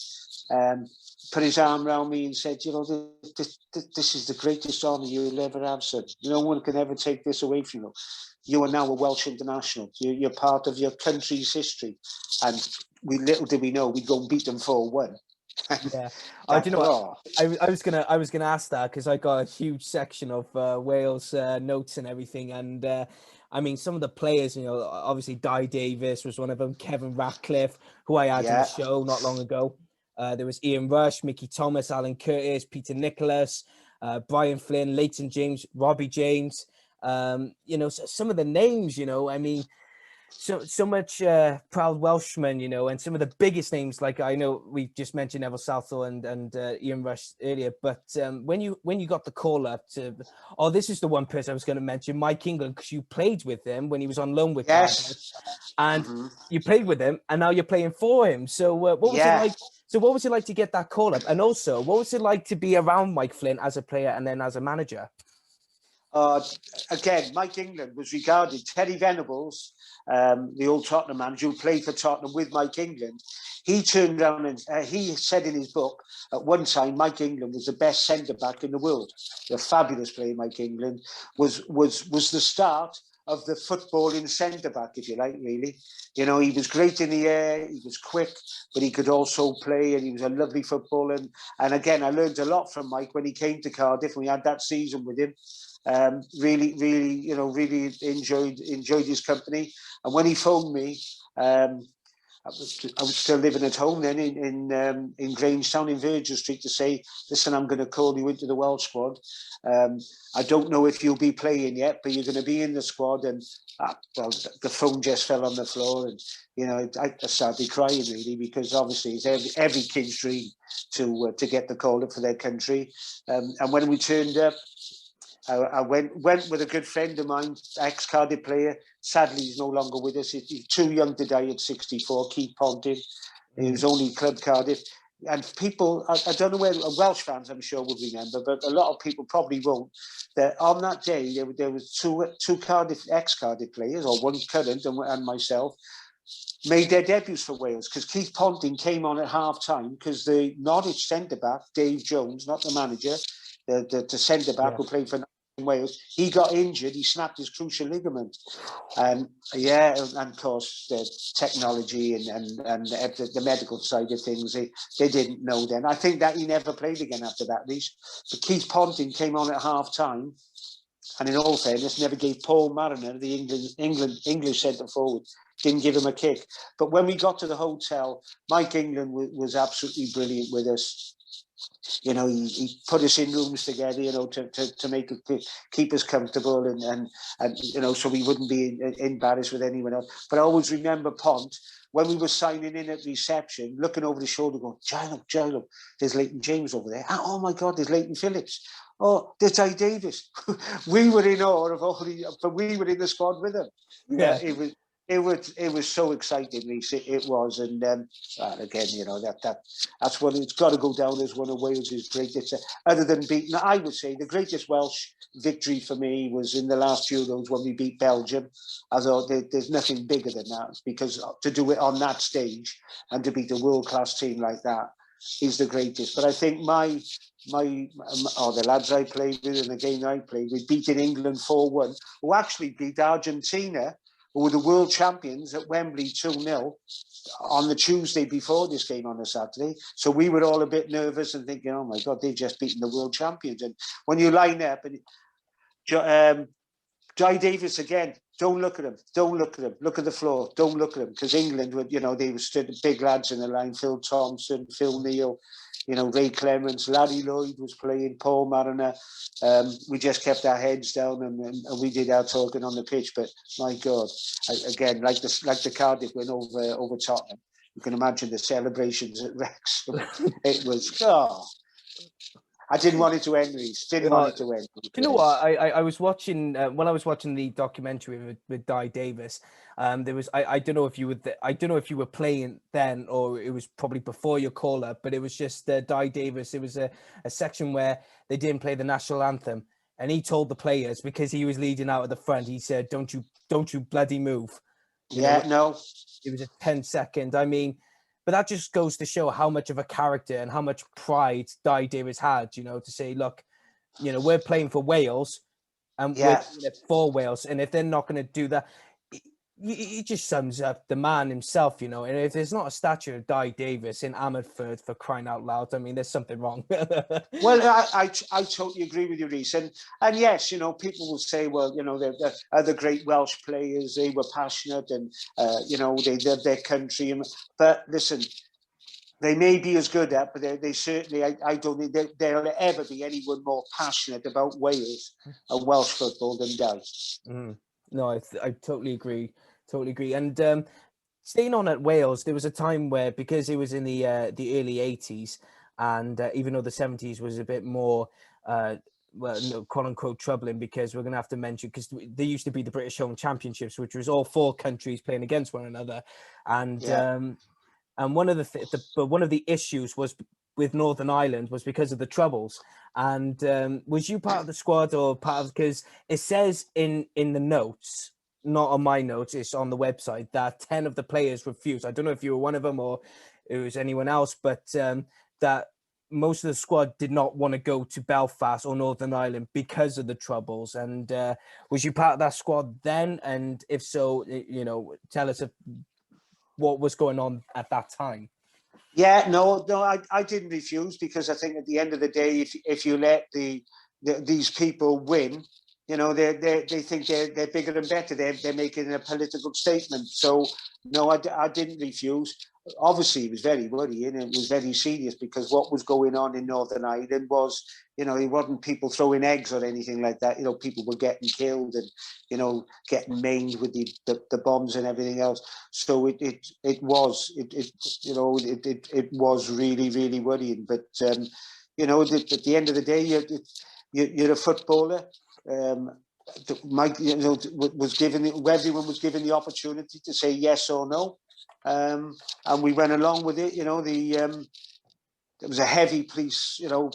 put his arm around me and said, you know, this is the greatest honour you'll ever have, son. No one can ever take this away from you. You are now a Welsh international. You're part of your country's history. And little did we know we'd go and beat them 4-1.
Yeah. Do you know what? I was gonna ask that because I got a huge section of Wales notes and everything, and I mean some of the players, you know, obviously Di Davis was one of them, Kevin Ratcliffe, who I had on the show not long ago. There was Ian Rush, Mickey Thomas, Alan Curtis, Peter Nicholas, Brian Flynn, Leighton James, Robbie James. You know, some of the names, you know, I mean, so much proud Welshmen, you know, and some of the biggest names, like I know we just mentioned Neville Southall and Ian Rush earlier, but when you got the call up to, this is the one person I was going to mention, Mike England, because you played with him when he was on loan with Cardiff, and you played with him, and now you're playing for him. So what was it like? So what was it like to get that call up, and also what was it like to be around Mike Flynn as a player and then as a manager?
Again, Mike England was regarded, Terry Venables, the old Tottenham manager who played for Tottenham with Mike England, he turned around and he said in his book, at one time, Mike England was the best centre-back in the world. A fabulous player, Mike England, was the start of the footballing centre-back, if you like, really. You know, he was great in the air, he was quick, but he could also play, and he was a lovely footballer. And again, I learned a lot from Mike when he came to Cardiff, and we had that season with him. Really, you know, really enjoyed his company. And when he phoned me, I was still living at home then in Grangetown in Virgin Street, to say, listen, I'm going to call you into the Welsh squad. I don't know if you'll be playing yet, but you're going to be in the squad. And well, the phone just fell on the floor, and you know, I started crying really, because obviously it's every kid's dream to get the call up for their country. And when we turned up, I went with a good friend of mine, ex-Cardiff player. Sadly, he's no longer with us. He's too young to die at 64, Keith Ponting. He was only Club Cardiff. And people, I don't know where, Welsh fans I'm sure would remember, but a lot of people probably won't, that on that day, there was two Cardiff, ex-Cardiff players, or one current and myself, made their debuts for Wales, because Keith Ponting came on at half-time because the Norwich centre-back, Dave Jones, not the manager, the centre-back who played for Wales, he got injured. He snapped his crucial ligament. And of course the technology and the medical side of things, they didn't know then. I think that he never played again after that, Rhys. But Keith Ponting came on at half-time, and in all fairness, never gave Paul Mariner, the English centre forward, didn't give him a kick. But when we got to the hotel, Mike England was absolutely brilliant with us. You know, he put us in rooms together, you know, to make it, keep us comfortable and you know, so we wouldn't be embarrassed with anyone else. But I always remember Pont, when we were signing in at reception, looking over the shoulder, going, Gilo, there's Leighton James over there. Oh my God, there's Leighton Phillips. Oh, there's Di Davis. We were in awe of all but we were in the squad with him.
Yeah.
It was so exciting, Rhys. It was, and again, you know, that's what it's got to go down as one of Wales's greatest. Other than beating, I would say the greatest Welsh victory for me was in the last Euros when we beat Belgium. I thought there's nothing bigger than that, because to do it on that stage and to beat a world-class team like that is the greatest. But I think the lads I played with and the game I played with, beating England 4-1, who actually beat Argentina, who were the world champions at Wembley 2-0 on the Tuesday before this game on the Saturday. So we were all a bit nervous and thinking, oh my God, they've just beaten the world champions. And when you line up, and Di Davis again, don't look at him. Look at the floor. Don't look at him, because England would, you know, they stood big lads in the line. Phil Thompson, Phil Neal, you know, Ray Clements, Larry Lloyd was playing, Paul Mariner. We just kept our heads down and we did our talking on the pitch. But my God, again, like the Cardiff win over Tottenham, you can imagine the celebrations at Wrexham. It was, I didn't want it to end, Rhys. Didn't want it to end.
You know what? I was watching when I was watching the documentary with Di Davis. There was I don't know if you were playing then, or it was probably before your call up, but it was just Di Davis. It was a section where they didn't play the national anthem, and he told the players, because he was leading out at the front, he said, "Don't you bloody move." You know,
no.
It was a 10 second. I mean, but that just goes to show how much of a character and how much pride Di Davis had, you know, to say, look, you know, we're playing for Wales and we're
Yeah.
doing it for Wales. And if they're not going to do that, it just sums up the man himself, you know. And if there's not a statue of Di Davis in Ammerford, for crying out loud, I mean, there's something wrong.
Well, I totally agree with you, Rhys. And yes, you know, people will say, well, you know, the other great Welsh players, they were passionate and, you know, they loved their country. But listen, they may be as good at, but they certainly, I don't think there'll ever be anyone more passionate about Wales and Welsh football than Di.
No, I totally agree. Totally agree. And staying on at Wales, there was a time where, because it was in the early 80s, and even though the 70s was a bit more, well, no, quote unquote, troubling, because we're going to have to mention, because there used to be the British Home Championships, which was all 4 countries playing against one another. And one of one of the issues was with Northern Ireland was because of the Troubles. And was you part of the squad or part of, because it says in the notes, not on my notes, it's on the website, that 10 of the players refused. I don't know if you were one of them or it was anyone else, but that most of the squad did not want to go to Belfast or Northern Ireland because of the Troubles. And was you part of that squad then? And if so, you know, tell us what was going on at that time.
Yeah, no, I didn't refuse, because I think at the end of the day, if you let these people win, you know, they think they're bigger and better. They're making a political statement. So no, I didn't refuse. Obviously, it was very worrying and it was very serious, because what was going on in Northern Ireland was, you know, it wasn't people throwing eggs or anything like that. You know, people were getting killed and, you know, getting maimed with the bombs and everything else. So it was really, really worrying. But you know, at the end of the day, you're a footballer. Mike, you know, everyone was given the opportunity to say yes or no. And we went along with it. You know, there was a heavy police, you know,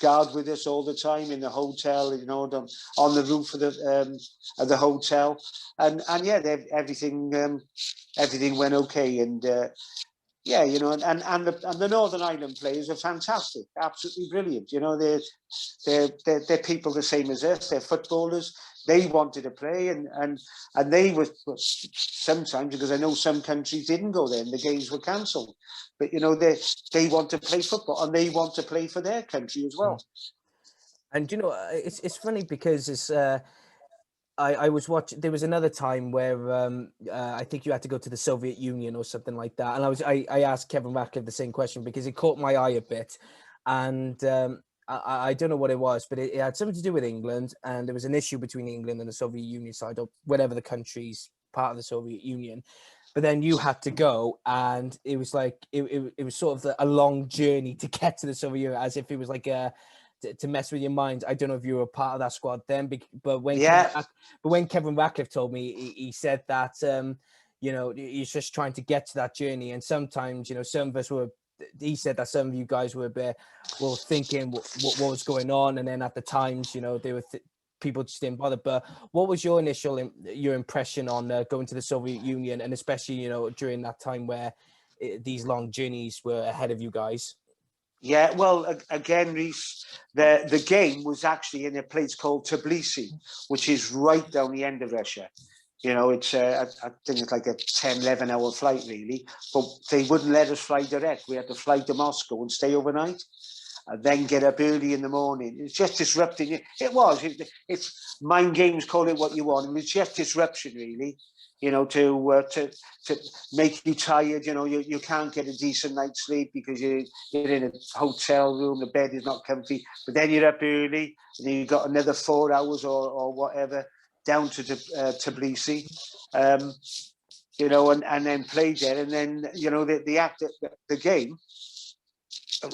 guard with us all the time in the hotel. You know, on the roof of the hotel, and yeah, everything went okay. And yeah, you know, and the Northern Ireland players are fantastic, absolutely brilliant. You know, they're people the same as us. They're footballers. They wanted to play, and they were sometimes, because I know some countries didn't go there and the games were cancelled. But you know, they want to play football and they want to play for their country as well.
And you know, it's funny because it's. I was watching. There was another time where I think you had to go to the Soviet Union or something like that, and I asked Kevin Ratcliffe the same question because it caught my eye a bit, and I don't know what it was, but it had something to do with England, and there was an issue between England and the Soviet Union side, or whatever the country's part of the Soviet Union. But then you had to go, and it was like it was sort of a long journey to get to the Soviet Union, as if it was like to mess with your mind. I don't know if you were part of that squad then, but when Kevin Ratcliffe told me, he said that you know, he's just trying to get to that journey, and sometimes, you know, some of us were. He said that some of you guys were thinking what was going on, and then at the times, you know, they were people just didn't bother. But what was your your impression on going to the Soviet Union, and especially, you know, during that time where these long journeys were ahead of you guys?
Yeah, well, again, Rhys, the game was actually in a place called Tbilisi, which is right down the end of Russia. You know, it's I think it's like a 10, 11-hour flight, really. But they wouldn't let us fly direct. We had to fly to Moscow and stay overnight, and then get up early in the morning. It's just disrupting it. It's mind games, call it what you want. It's just disruption, really. You know, to make you tired. You know, you can't get a decent night's sleep because you're in a hotel room. The bed is not comfy. But then you're up early, and then you've got another 4 hours or whatever down to Tbilisi. You know, and then play there, and then, you know, the game.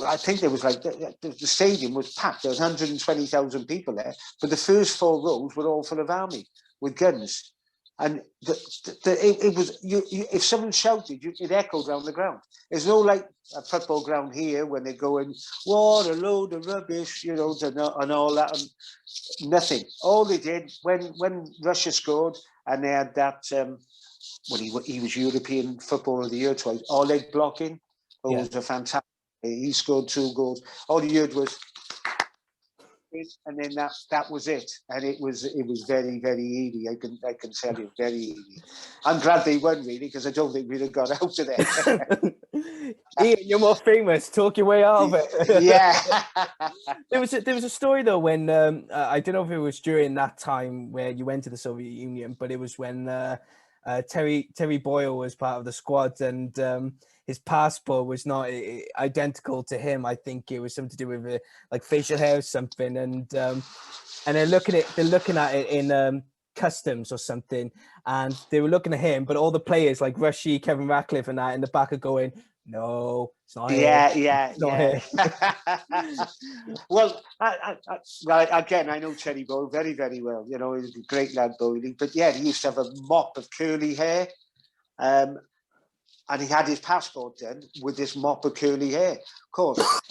I think there was like the stadium was packed. There was 120,000 people there, but the first 4 rows were all full of army with guns, and it was if someone shouted, it echoed around the ground. There's no like a football ground here when they're going, what a load of rubbish, you know, and all that, and nothing. All they did when Russia scored and they had that when he was European Footballer of the Year twice. All leg blocking.
Yeah.
Was a fantastic. He scored 2 goals. All he heard was, and then that was it. And it was very, very easy. I can tell you, very easy. I'm glad they won, really, because I don't think we'd have got out of there.
Ian, you're more famous. Talk your way out of it.
Yeah.
There was a story though when I don't know if it was during that time where you went to the Soviet Union, but it was when Terry Boyle was part of the squad, and his passport was not identical to him. I think it was something to do with like facial hair or something, and they're looking at it in customs or something, and they were looking at him, but all the players like Rushy, Kevin Ratcliffe, and that in the back are going, "No, it's not him.
Yeah.
Not him."
Well, again, I know Terry Boyle very, very well. You know, he's a great lad, Boyle. But yeah, he used to have a mop of curly hair, and he had his passport done with this mop of curly hair. Of course,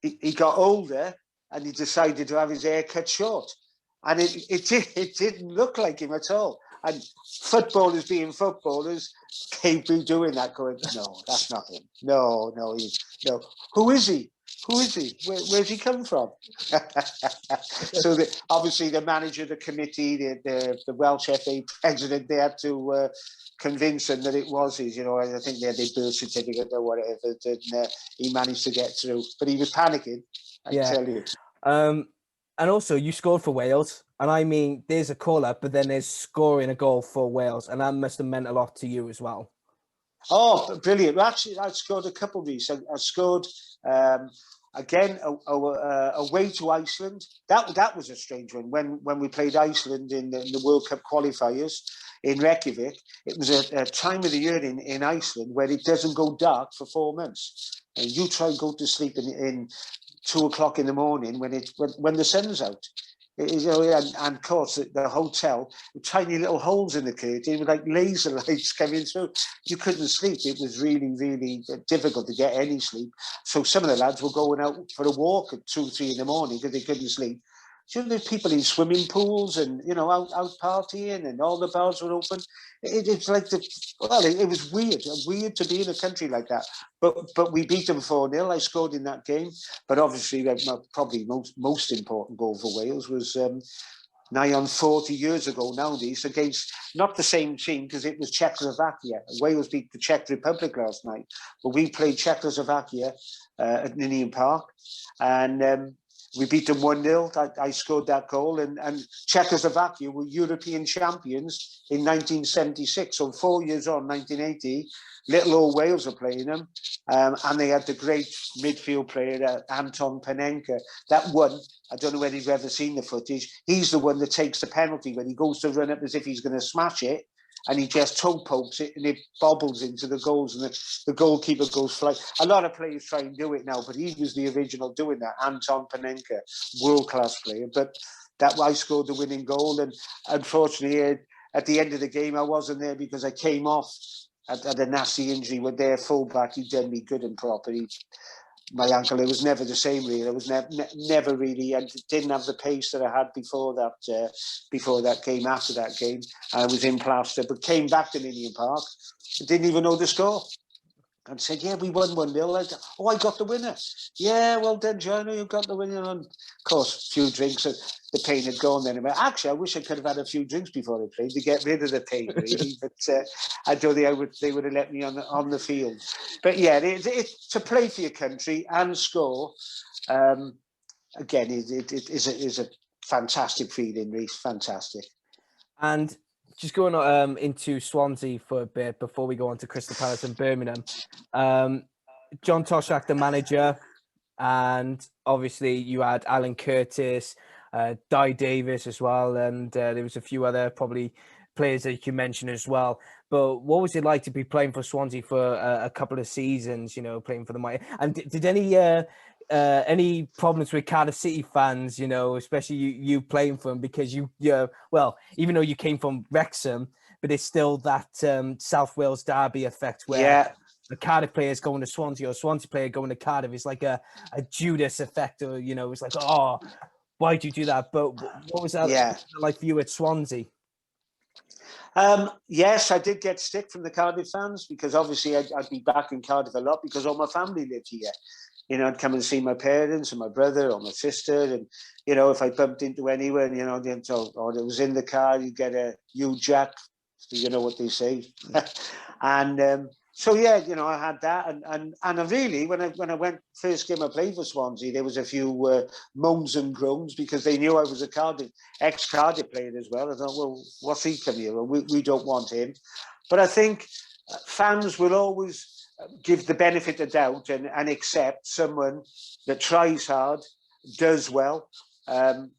he got older, and he decided to have his hair cut short, and it didn't look like him at all. And footballers being footballers, they'd be doing that, going, "No, that's not him. No. Who is he? Where's he come from?" So obviously the manager, the committee, the Welsh FA president, they had to convince him that it was his. You know, I think they had their birth certificate or whatever, and he managed to get through. But he was panicking, I tell you.
And also, you scored for Wales. And I mean, there's a call-up, but then there's scoring a goal for Wales. And that must have meant a lot to you as well.
Oh, brilliant. Actually, I scored a couple of these. I scored, again, away to Iceland. That was a strange one. When we played Iceland in the World Cup qualifiers in Reykjavik, it was a time of the year in Iceland where it doesn't go dark for 4 months. And you try and go to sleep in 2 o'clock in the morning when the sun's out. You know, and of course the hotel, tiny little holes in the curtain with like laser lights coming through. You couldn't sleep. It was really, really difficult to get any sleep. So some of the lads were going out for a walk at 2, 3 in the morning because they couldn't sleep. So there's people in swimming pools and, you know, out partying, and all the bars were open. It's like it was weird to be in a country like that. But we beat them 4-0. I scored in that game. But obviously, probably most important goal for Wales was nigh on 40 years ago nowadays, against not the same team, because it was Czechoslovakia. Wales beat the Czech Republic last night, but we played Czechoslovakia at Nottingham Park, and we beat them 1-0. I scored that goal, and Czechoslovakia were European champions in 1976. So 4 years on, 1980, little old Wales are playing them, and they had the great midfield player Anton Panenka. That one, I don't know whether you've ever seen the footage. He's the one that takes the penalty when he goes to run up as if he's going to smash it, and he just toe pokes it and it bobbles into the goals, and the goalkeeper goes flying. A lot of players try and do it now, but he was the original doing that. Anton Panenka, world-class player. But that I scored the winning goal, and unfortunately at the end of the game I wasn't there because I came off at a nasty injury with their fullback. He did me good and proper. My ankle, it was never the same really. It was never really, and didn't have the pace that I had before that game. After that game, I was in plaster, but came back to Nottingham Park, didn't even know the score, and said, "Yeah, we won 1-0. I got the winner." "Yeah, well done, John. You got the winner." And of course, a few drinks. The pain had gone then. Actually, I wish I could have had a few drinks before I played to get rid of the pain, really. But I don't think they would have let me on the field. But yeah, to play for your country and score, again, it is a fantastic feeling, Rhys. Fantastic.
And just going into Swansea for a bit before we go on to Crystal Palace and Birmingham. John Toshak, the manager, and obviously you had Alan Curtis, Di Davis as well, and there was a few other probably players that you can mention as well. But what was it like to be playing for Swansea for a couple of seasons? You know, playing for the mighty. And did any problems with Cardiff City fans? You know, especially you playing for them, because well, even though you came from Wrexham, but it's still that South Wales derby effect where. A Cardiff player is going to Swansea, or a Swansea player going to Cardiff. It's like a Judas effect, or, you know, it's like, oh, why'd you do that? But what was that like for you at Swansea?
Yes, I did get stick from the Cardiff fans because obviously I'd be back in Cardiff a lot because all my family lived here. You know, I'd come and see my parents and my brother or my sister, and you know, if I bumped into anyone, you know, or it was in the car, you get a "you Jack," you know what they say, and so yeah, you know, I had that, and I really, when I went first game I played for Swansea, there was a few moans and groans because they knew I was a ex-Cardiff player as well. I thought, well, what's he come here? Well, we don't want him, but I think fans will always give the benefit of doubt and accept someone that tries hard, does well, and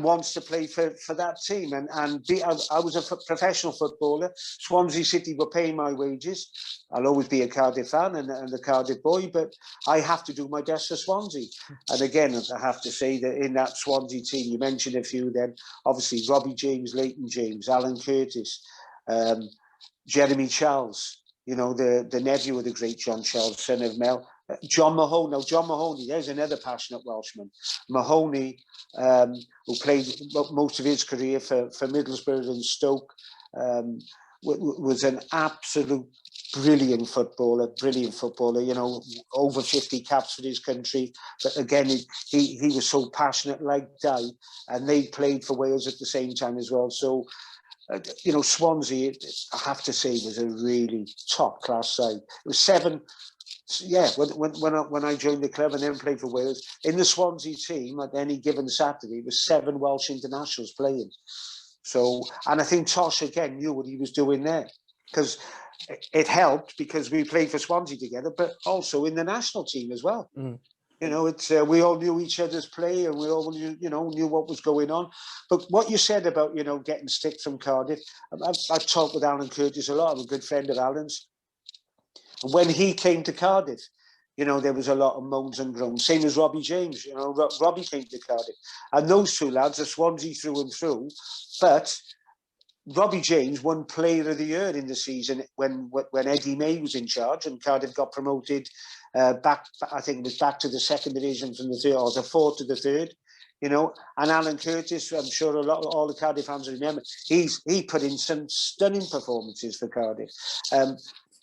wants to play for that team. I was a professional footballer. Swansea City were paying my wages. I'll always be a Cardiff fan and a Cardiff boy, but I have to do my best for Swansea. And again, I have to say that in that Swansea team, you mentioned a few then, obviously Robbie James, Leighton James, Alan Curtis, Jeremy Charles, you know, the nephew of the great John Charles, son of Mel. John Mahoney. Now, John Mahoney, there's another passionate Welshman. Mahoney, who played most of his career for Middlesbrough and Stoke, was an absolute brilliant footballer, you know, over 50 caps for his country. But again, he was so passionate like Di, and they played for Wales at the same time as well. So, you know, Swansea, I have to say, was a really top class side. It was 7. Yeah, when I joined the club and then played for Wales, in the Swansea team at any given Saturday, it was 7 Welsh internationals playing. So, and I think Tosh again knew what he was doing there because it helped because we played for Swansea together, but also in the national team as well. Mm. You know, it's we all knew each other's play and we all knew what was going on. But what you said about, you know, getting stick from Cardiff, I've talked with Alan Curtis a lot. I'm a good friend of Alan's. And when he came to Cardiff, you know, there was a lot of moans and groans. Same as Robbie James, you know, Robbie came to Cardiff. And those two lads are Swansea through and through. But Robbie James won Player of the Year in the season when Eddie May was in charge and Cardiff got promoted back. I think it was back to the second division from the third, or the fourth to the third. You know, and Alan Curtis, I'm sure all the Cardiff fans remember. He put in some stunning performances for Cardiff.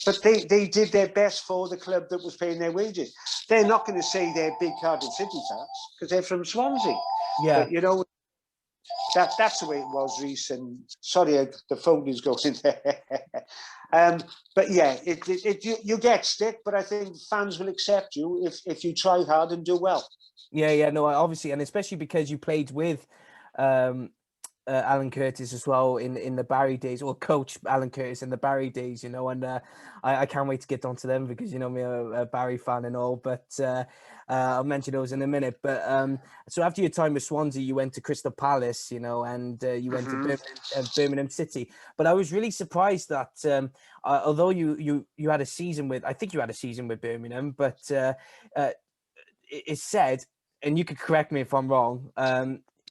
But they did their best for the club that was paying their wages. They're not going to say they're big Cardiff City fans because they're from Swansea. Yeah. But, you know, that's the way it was, Rhys. And sorry, the phone is going there. But yeah, you get stick, but I think fans will accept you if you try hard and do well.
Yeah, no, obviously, and especially because you played with Alan Curtis as well in the Barry days, or coach Alan Curtis in the Barry days, you know, and I can't wait to get onto them because, you know, me a Barry fan and all, but I'll mention those in a minute. But so after your time with Swansea, you went to Crystal Palace, you know, and you went to Birmingham City. But I was really surprised that although you had a season with, I think you had a season with Birmingham, but it said, and you could correct me if I'm wrong,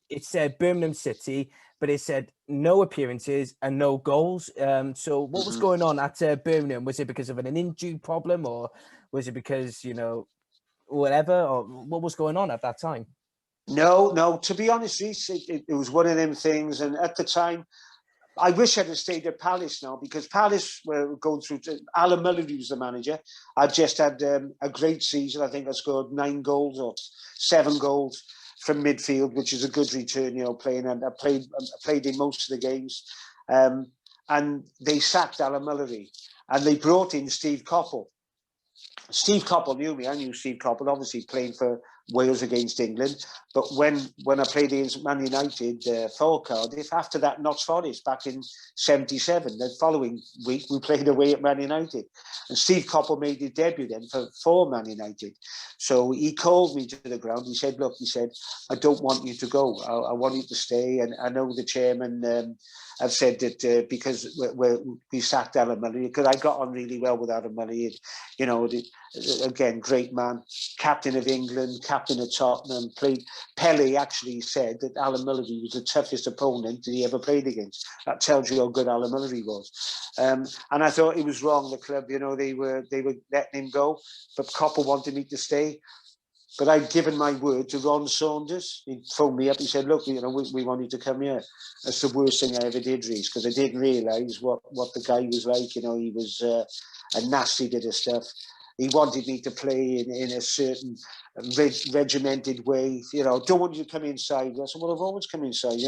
it said Birmingham City, but it said no appearances and no goals. So what was going on at Birmingham? Was it because of an injury problem, or was it because, you know, whatever, or what was going on at that time?
No. To be honest, it was one of them things. And at the time, I wish I'd have stayed at Palace now because Palace were going through. Alan Mullery was the manager. I've just had a great season. I think I scored 9 goals or 7 goals from midfield, which is a good return, you know, playing. And I played in most of the games. And they sacked Alan Mullery and they brought in Steve Coppell. Steve Coppell knew me. I knew Steve Coppell, obviously playing for Wales against England. But when I played against Man United for Cardiff, after that Notts Forest back in '77, the following week we played away at Man United. And Steve Coppell made his debut then for Man United. So he called me to the ground. He said, look, I don't want you to go. I want you to stay. And I know the chairman have said that because we sacked Alan Mullery, because I got on really well with Alan Mullery. You know, again, great man, captain of England, captain of Tottenham, played. Pele actually said that Alan Mullery was the toughest opponent that he ever played against. That tells you how good Alan Mullery was. And I thought it was wrong, the club, you know, they were letting him go, but Coppell wanted me to stay. but I'd given my word to Ron Saunders. He phoned me up. He said, look, we want you to come here. That's the worst thing I ever did, Rhys, because I didn't realise what the guy was like. He was a nasty bit of stuff. He wanted me to play in a certain regimented way. Don't want you to come inside. I said, well, I've always come inside.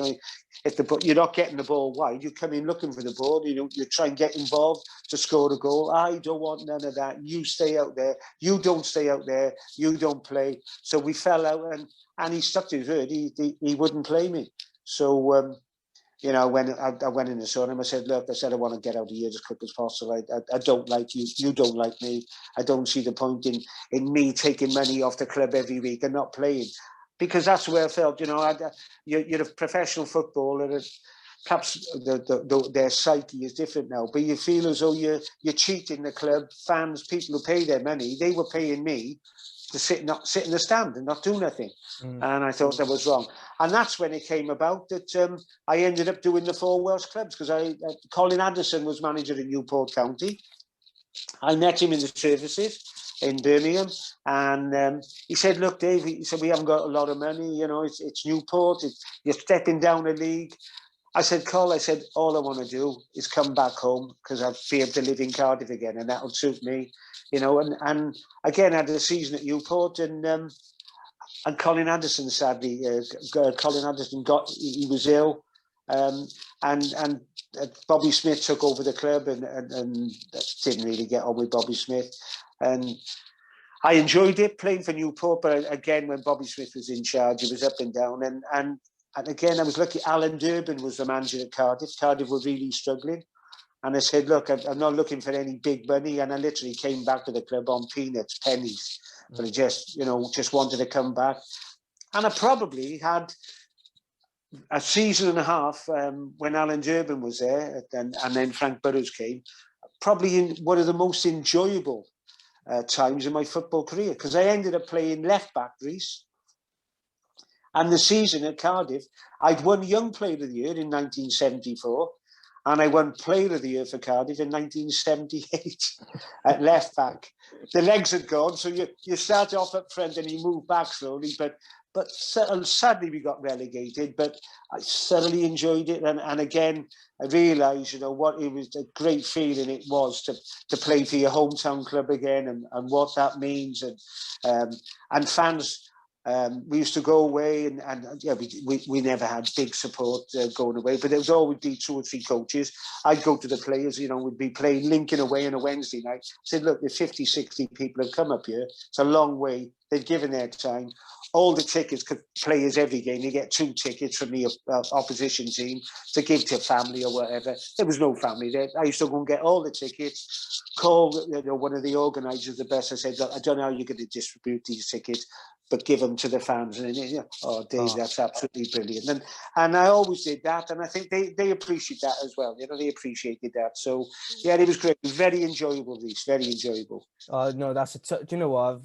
If you're not getting the ball wide, you come in looking for the ball. You try and get involved to score the goal. I don't want none of that. You stay out there. You don't stay out there. You don't play. So we fell out, and he stuck to his word. He wouldn't play me. So when I went in and saw him, I said, look, I want to get out of here as quick as possible. I don't like you. You don't like me. I don't see the point in me taking money off the club every week and not playing. Because that's where I felt, you're a professional footballer. And perhaps their psyche is different now. But you feel as though you're cheating the club, fans, people who pay their money. They were paying me to sit in the stand and not do nothing. And I thought that was wrong. And that's when it came about that I ended up doing the 4 Welsh clubs, because Colin Anderson was manager in Newport County. I met him in the services in Birmingham, and he said, look, Dave, he said, we haven't got a lot of money, it's Newport, you're stepping down a league. I said, Col, all I want to do is come back home, because I'll be able to live in Cardiff again, and that'll suit me, and again, I had a season at Newport, and Colin Anderson, sadly, he was ill, and Bobby Smith took over the club, and didn't really get on with Bobby Smith, and I enjoyed it playing for Newport, but again, when Bobby Smith was in charge, it was up and down, and again, I was lucky. Alan Durbin was the manager at Cardiff. Cardiff were really struggling. And I said, look, I'm not looking for any big money. And I literally came back to the club on peanuts, pennies. But I just wanted to come back. And I probably had a season and a half when Alan Durbin was there, and then Frank Burrows came, probably in one of the most enjoyable times in my football career, because I ended up playing left back, Rhys. And the season at Cardiff, I'd won Young Player of the Year in 1974, and I won Player of the Year for Cardiff in 1978 at left back. The legs had gone, so you start off up front and you move back slowly, but sadly we got relegated, but I thoroughly enjoyed it. And again, I realised, what it was, a great feeling it was to play for your hometown club again, and what that means, and fans. We used to go away, and we never had big support going away, but there was always be 2 or 3 coaches. I'd go to the players, we'd be playing Lincoln away on a Wednesday night. I said, look, the 50, 60 people have come up here. It's a long way. They've given their time. All the tickets, because players every game, you get 2 tickets from the opposition team to give to family or whatever. There was no family there. I used to go and get all the tickets, call one of the organisers, the best. I said, look, I don't know how you're going to distribute these tickets, but give them to the fans. And Dave, that's absolutely brilliant. And I always did that, and I think they appreciate that as well. They appreciated that. So yeah, it was great. It was very enjoyable, Rhys. Very enjoyable.
Oh no, that's do you know what?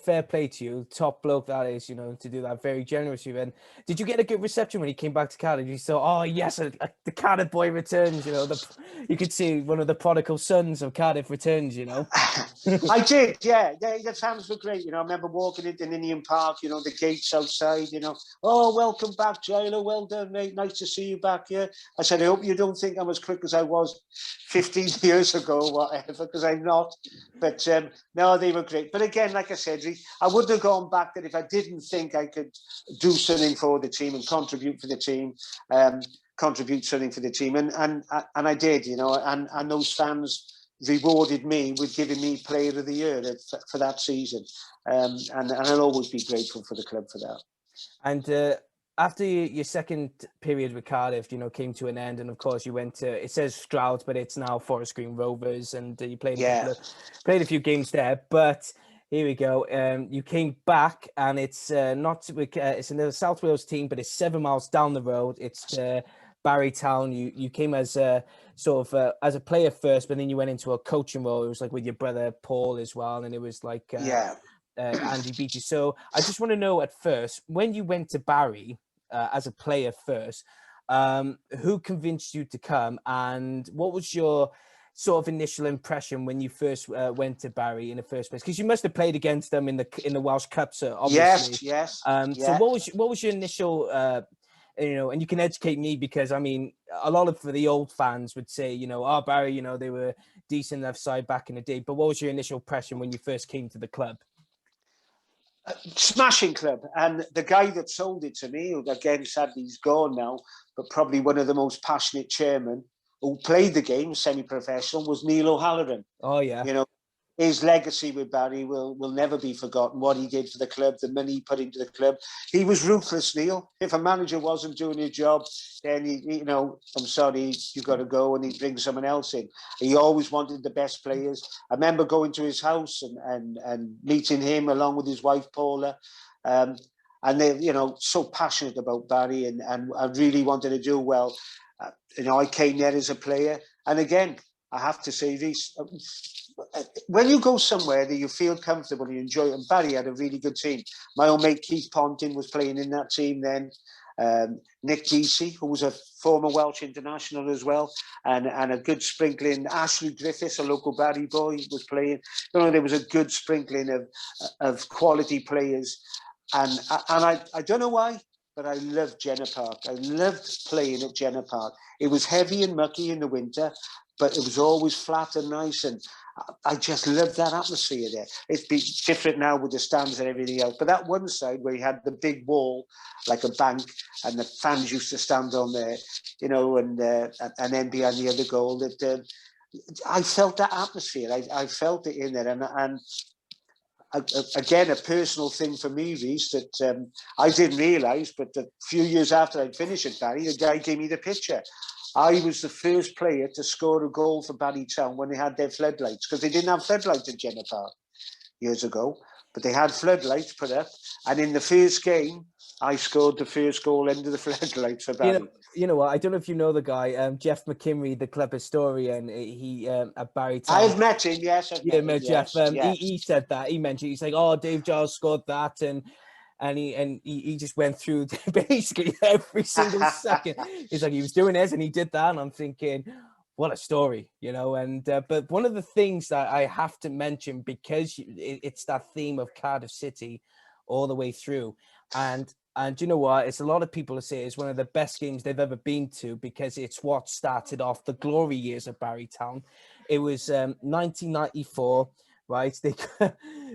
Fair play to you, top bloke that is. To do that, very generous of you. And did you get a good reception when he came back to Cardiff? You saw, oh yes, the Cardiff boy returns. You could see one of the prodigal sons of Cardiff returns.
I did, yeah. The fans were great. I remember walking into Nottingham Park, the gates outside, oh, welcome back, Gilo. Well done, mate. Nice to see you back here. I said, I hope you don't think I'm as quick as I was 15 years ago, whatever, because I'm not. But no, they were great. But again, like I said, I wouldn't have gone back there if I didn't think I could do something for the team and contribute for the team. Contribute something for the team. And I did, and those fans rewarded me with giving me Player of the Year for that season, and I'll always be grateful for the club for that.
And after your second period with Cardiff, came to an end, and of course you went to, it says Stroud, but it's now Forest Green Rovers, and you played a few games there. But here we go. You came back, and it's it's in the South Wales team, but it's 7 miles down the road. It's Barry Town. You came as a sort of as a player first, but then you went into a coaching role. It was like with your brother Paul as well, and it was like Andy beat you. So I just want to know, at first, when you went to Barry as a player first, who convinced you to come, and what was your sort of initial impression when you first went to Barry in the first place? Because you must have played against them in the Welsh Cup, so obviously.
Yes.
So what was your initial, and you can educate me, because I mean, a lot of the old fans would say, oh, Barry, they were decent enough side back in the day. But what was your initial impression when you first came to the club?
Smashing club, and the guy that sold it to me, who again sadly he's gone now, but probably one of the most passionate chairmen who played the game semi-professional, was Neil O'Halloran.
Oh yeah.
His legacy with Barry will never be forgotten. What he did for the club, the money he put into the club. He was ruthless, Neil. If a manager wasn't doing his job, then I'm sorry, you've got to go, and he'd bring someone else in. He always wanted the best players. I remember going to his house and meeting him along with his wife Paula, and they, so passionate about Barry, and I really wanted to do well. I came there as a player, and again, I have to say, Rhys, when you go somewhere that you feel comfortable, you enjoy it, and Barry had a really good team. My old mate Keith Ponting was playing in that team then. Nick Deasy, who was a former Welsh international as well, and a good sprinkling. Ashley Griffiths, a local Barry boy, was playing. There was a good sprinkling of quality players, and I don't know why, but I loved Jenner Park. I loved playing at Jenner Park. It was heavy and mucky in the winter, but it was always flat and nice, and I just loved that atmosphere there. It's been different now with the stands and everything else, but that one side where you had the big wall, like a bank, and the fans used to stand on there, and then behind the other goal, that I felt that atmosphere. I felt it in there, and again, a personal thing for me, Rhys, that I didn't realise, but a few years after I'd finished at Barry, the guy gave me the picture. I was the first player to score a goal for Barry Town when they had their floodlights, because they didn't have floodlights at Jenner Park years ago, but they had floodlights put up. And in the first game, I scored the first goal under the floodlights for Barry.
You know what? I don't know if you know the guy, Jeff McKimry, the club historian. He at Barry Town.
I've met him. Yes, I've met him.
Jeff.
Yes.
He said that. He mentioned, he's like, oh, Dave Giles scored that, and he just went through basically every single second. He's like, he was doing this and he did that, and I'm thinking, what a story, And but one of the things that I have to mention, because it's that theme of Cardiff City all the way through, and you know what? It's a lot of people say it's one of the best games they've ever been to, because it's what started off the glory years of Barry Town. It was 1994. Right,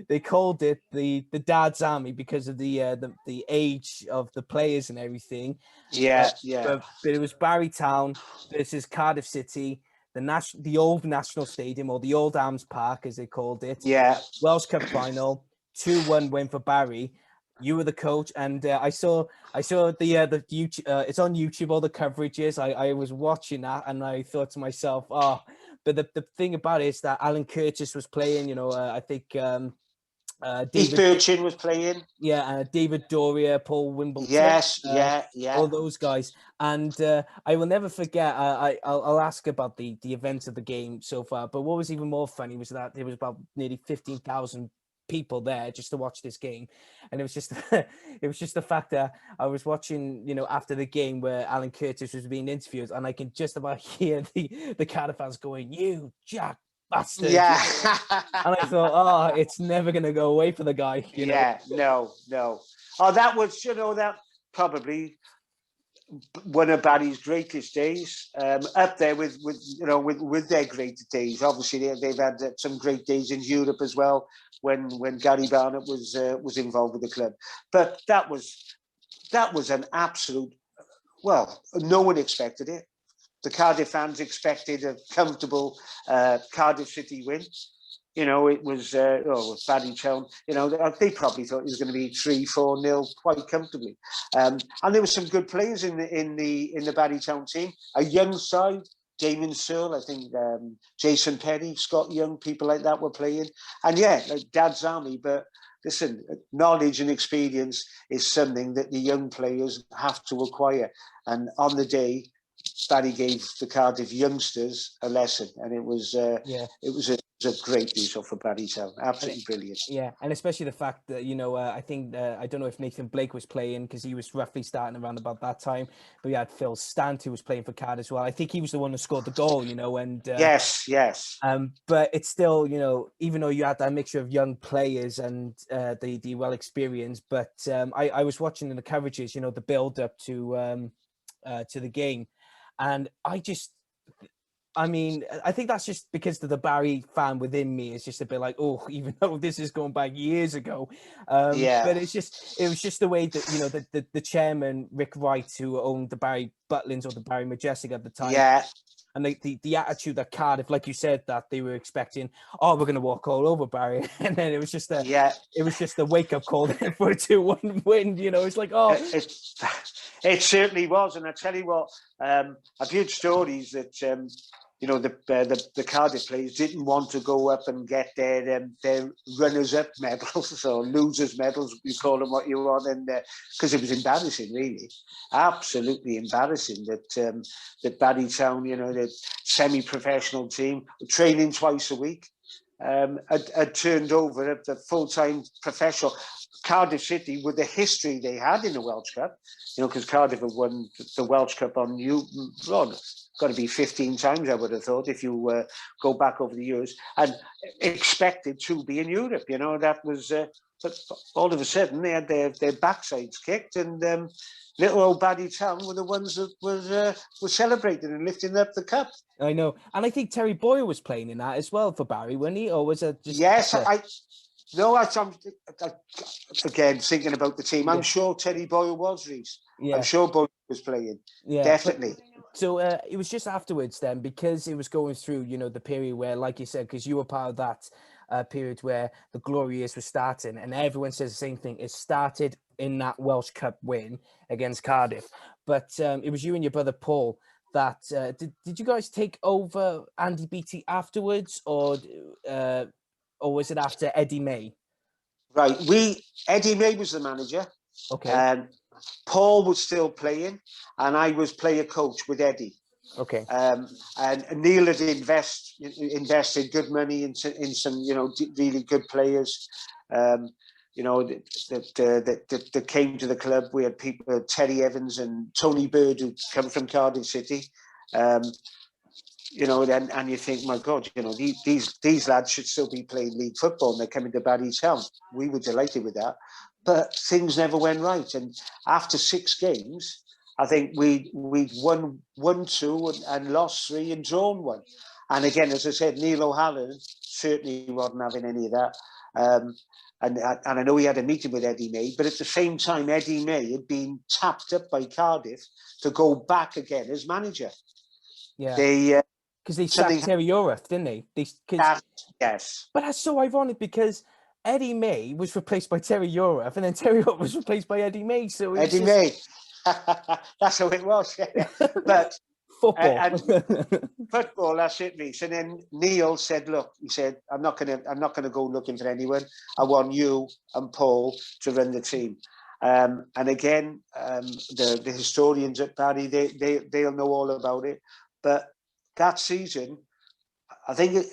they called it the Dad's Army because of the age of the players and everything.
Yeah.
But it was Barry Town versus Cardiff City, the old National Stadium, or the old Arms Park as they called it.
Yeah.
Welsh Cup final, 2-1 win for Barry. You were the coach, and I saw the YouTube. It's on YouTube. All the coverages. I was watching that, and I thought to myself, oh. But the thing about it is that Alan Curtis was playing, I think David
Birchin was playing.
Yeah, David Doria, Paul Wimbledon.
Yes, yeah.
All those guys. And I will never forget, I'll ask about the events of the game so far, but what was even more funny was that there was about nearly 15,000 people there just to watch this game, and it was just the fact that I was watching after the game where Alan Curtis was being interviewed, and I can just about hear the Cardiff fans going, "You Jack bastard!"
Yeah.
And I thought, oh, it's never gonna go away for the guy.
Yeah, no. Oh, that was that probably one of Barry's greatest days, up there with their great days. Obviously, they've had some great days in Europe as well when Gary Barnett was involved with the club. But that was an absolute. Well, no one expected it. The Cardiff fans expected a comfortable Cardiff City win. It was Barry Town. They probably thought it was going to be 3-4-0 quite comfortably. And there were some good players in the Barry Town team. A young side, Damon Searle, I think Jason Perry, Scott Young, people like that were playing. And like Dad's Army. But listen, knowledge and experience is something that the young players have to acquire. And on the day, Barry gave the Cardiff youngsters a lesson, and it was a great result for Barry Town. Absolutely brilliant.
Yeah, and especially the fact that, I think, I don't know if Nathan Blake was playing because he was roughly starting around about that time, but we had Phil Stant who was playing for Cardiff as well. I think he was the one who scored the goal, and
yes.
But it's still, even though you had that mixture of young players and the well experienced, but I was watching in the coverages, the build up to the game, and I think that's just because the Barry fan within me is just a bit like, oh, even though this is going back years ago. But it was just the way that, the chairman, Rick Wright, who owned the Barry Butlins or the Barry Majestic at the time.
Yeah.
And the attitude that Cardiff, like you said, that they were expecting, we're going to walk all over Barry. And then it was just a wake up call for a 2-1 win. It's like,
It certainly was. And I tell you what, I've heard stories that, the Cardiff players didn't want to go up and get their runners-up medals or losers medals, you call them what you want, and because it was embarrassing, really, absolutely embarrassing that Barry Town, the semi-professional team, training twice a week, had turned over the full-time professional. Cardiff City, with the history they had in the Welsh Cup, because Cardiff have won the Welsh Cup on Newport, got to be 15 times, I would have thought, if you go back over the years, and expected to be in Europe. That was, but all of a sudden they had their backsides kicked, and little old Barry Town were the ones that were celebrating and lifting up the cup.
I know, and I think Terry Boyle was playing in that as well for Barry, wasn't he? Or was it just?
Yes, I'm again thinking about the team. I'm sure Terry Boyle was, Rhys. I'm sure Boyle was playing. Yeah, definitely.
So it was just afterwards then, because it was going through, the period where, like you said, because you were part of that period where the glory years were starting, and everyone says the same thing. It started in that Welsh Cup win against Cardiff, but it was you and your brother Paul that did you guys take over Andy Beattie afterwards, or was it after Eddie May?
Right, Eddie May was the manager.
Okay.
Paul was still playing, and I was player coach with Eddie.
Okay.
And Neil had invested good money in some, really good players. That came to the club. We had people, Terry Evans and Tony Bird, who come from Cardiff City. And you think, my God, these lads should still be playing league football, and they're coming to Barry Town. We were delighted with that, but things never went right. And after 6 games, I think we won 2 and lost 3 and drawn 1. And again, as I said, Neil O'Halloran certainly wasn't having any of that. And I know he had a meeting with Eddie May, but at the same time, Eddie May had been tapped up by Cardiff to go back again as manager.
Yeah. Because they sacked Terry Yorath, didn't they?
Yes.
But that's so ironic, because Eddie May was replaced by Terry Yorath, and then Terry Yorath was replaced by Eddie May. So
Eddie May. That's how it was. Yeah. But
football.
Football, that's it, Rhys. And then Neil said, "Look," he said, "I'm not gonna go looking for anyone. I want you and Paul to run the team." And again, the historians at Barry, they'll know all about it. But that season, I think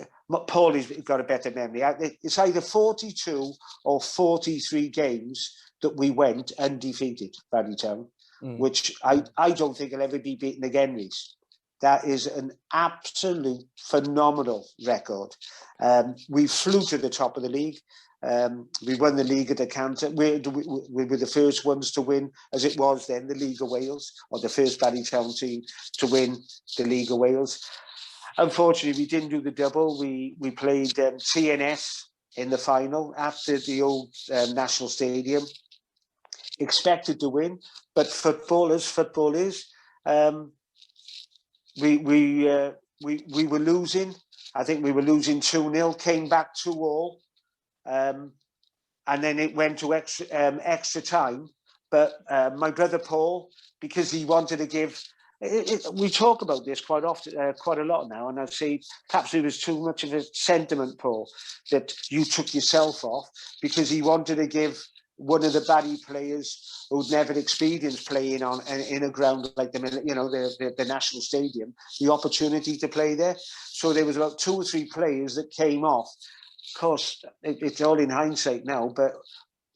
Paul has got a better memory. It's either 42 or 43 games that we went undefeated, Barry Town, which I don't think will ever be beaten again, Rhys. That is an absolute phenomenal record. We flew to the top of the league. We won the league at the counter. We were the first ones to win, as it was then, the League of Wales, or the first Barry Town team to win the League of Wales. Unfortunately, we didn't do the double. We played TNS in the final after the old National Stadium. Expected to win, but football is. We were losing. I think we were losing 2-0. Came back 2-2. And then it went to extra time. But my brother Paul, because he wanted to give, we talk about this quite often, quite a lot now, and I say perhaps there was too much of a sentiment, Paul, that you took yourself off, because he wanted to give one of the Barry players who'd never experienced playing in a ground like the National Stadium, the opportunity to play there. So there was about 2 or 3 players that came off. Of course, it's all in hindsight now, but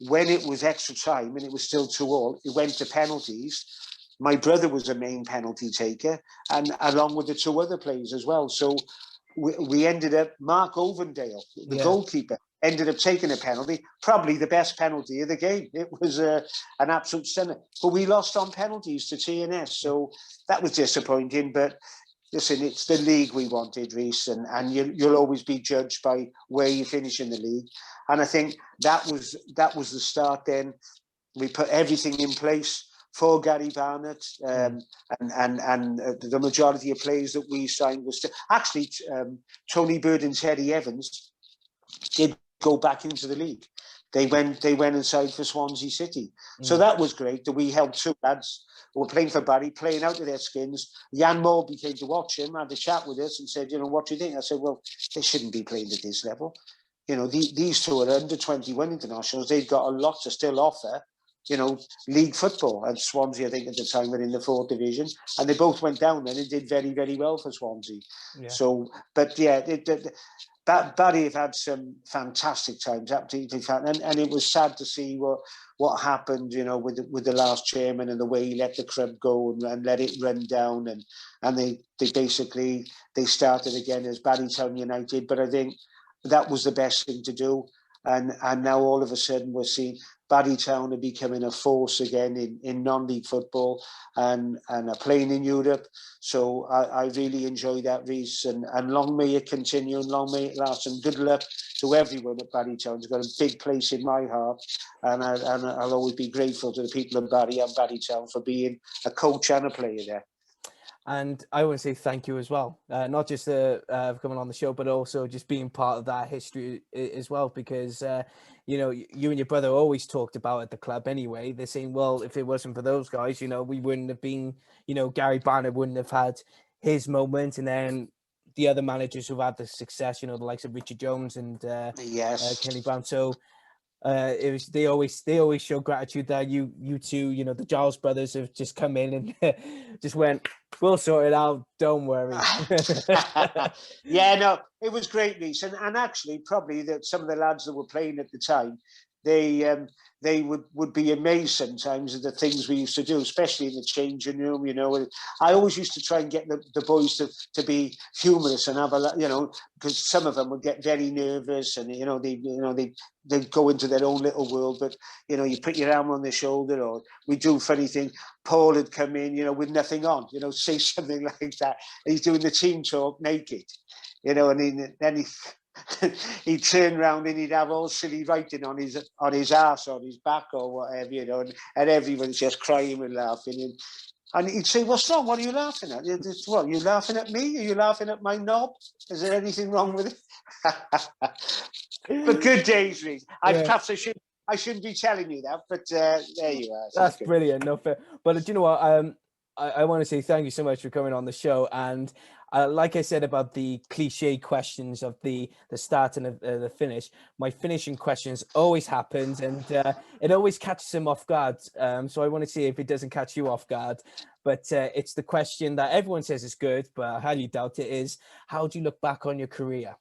when it was extra time and it was still 2-2, it went to penalties. My brother was a main penalty taker, and along with the 2 other players as well. So we ended up, Mark Ovendale, the goalkeeper, ended up taking a penalty, probably the best penalty of the game. It was an absolute stunner. But we lost on penalties to TNS, so that was disappointing. But listen, it's the league we wanted, Rhys, and you'll always be judged by where you finish in the league. And I think that was the start then. We put everything in place for Gary Barnett, and the majority of players that we signed was actually Tony Bird and Teddy Evans did go back into the league. They went inside for Swansea City. So that was great that we helped 2 lads who were playing for Barry, playing out of their skins. Jan Morby came to watch him, had a chat with us and said, what do you think? I said, well, they shouldn't be playing at this level. These 2 are under 21 internationals. They've got a lot to still offer, league football. And Swansea, I think at the time, were in the 4th division. And they both went down then and did very, very well for Swansea. Yeah. So, but yeah, Barry have had some fantastic times, absolutely fantastic. And it was sad to see what happened, with the last chairman and the way he let the club go and let it run down. And they basically started again as Barrytown United. But I think that was the best thing to do. And now all of a sudden we're seeing Barrytown are becoming a force again in non-league football and are playing in Europe. So I really enjoy that, Rhys, and long may it continue and long may it last. And good luck to everyone at Barrytown. It's got a big place in my heart, and I'll always be grateful to the people of Barry and Barrytown for being a coach and a player there.
And I want to say thank you as well, not just for coming on the show, but also just being part of that history as well, because, you and your brother always talked about at the club anyway. They're saying, well, if it wasn't for those guys, we wouldn't have been, Gary Barnett wouldn't have had his moment. And then the other managers who've had the success, the likes of Richard Jones and Kenny Brown. So they always show gratitude that you 2, the Giles brothers have just come in and just went, we'll sort it out, don't worry.
Yeah, no, it was great, Rhys, and actually probably that some of the lads that were playing at the time, they would be amazed sometimes at the things we used to do, especially in the changing room. I always used to try and get the boys to be humorous and have because some of them would get very nervous and they'd go into their own little world. But you put your arm on their shoulder, or we do funny thing. Paul had come in, with nothing on, say something like that. He's doing the team talk naked, and then he'd turn around and he'd have all silly writing on his arse or his back or whatever, and everyone's just crying and laughing. And he'd say, "What's wrong? What are you laughing at? What, are you laughing at me? Are you laughing at my knob? Is there anything wrong with it?" But good days, Rhys. Perhaps I shouldn't be telling you that, but there you are.
That's brilliant. No fair. But do you know what? I want to say thank you so much for coming on the show. And like I said about the cliche questions of the start and the finish, my finishing questions always happens, and it always catches him off guard. So I want to see if it doesn't catch you off guard. But it's the question that everyone says is good, but I highly doubt it is. How do you look back on your career?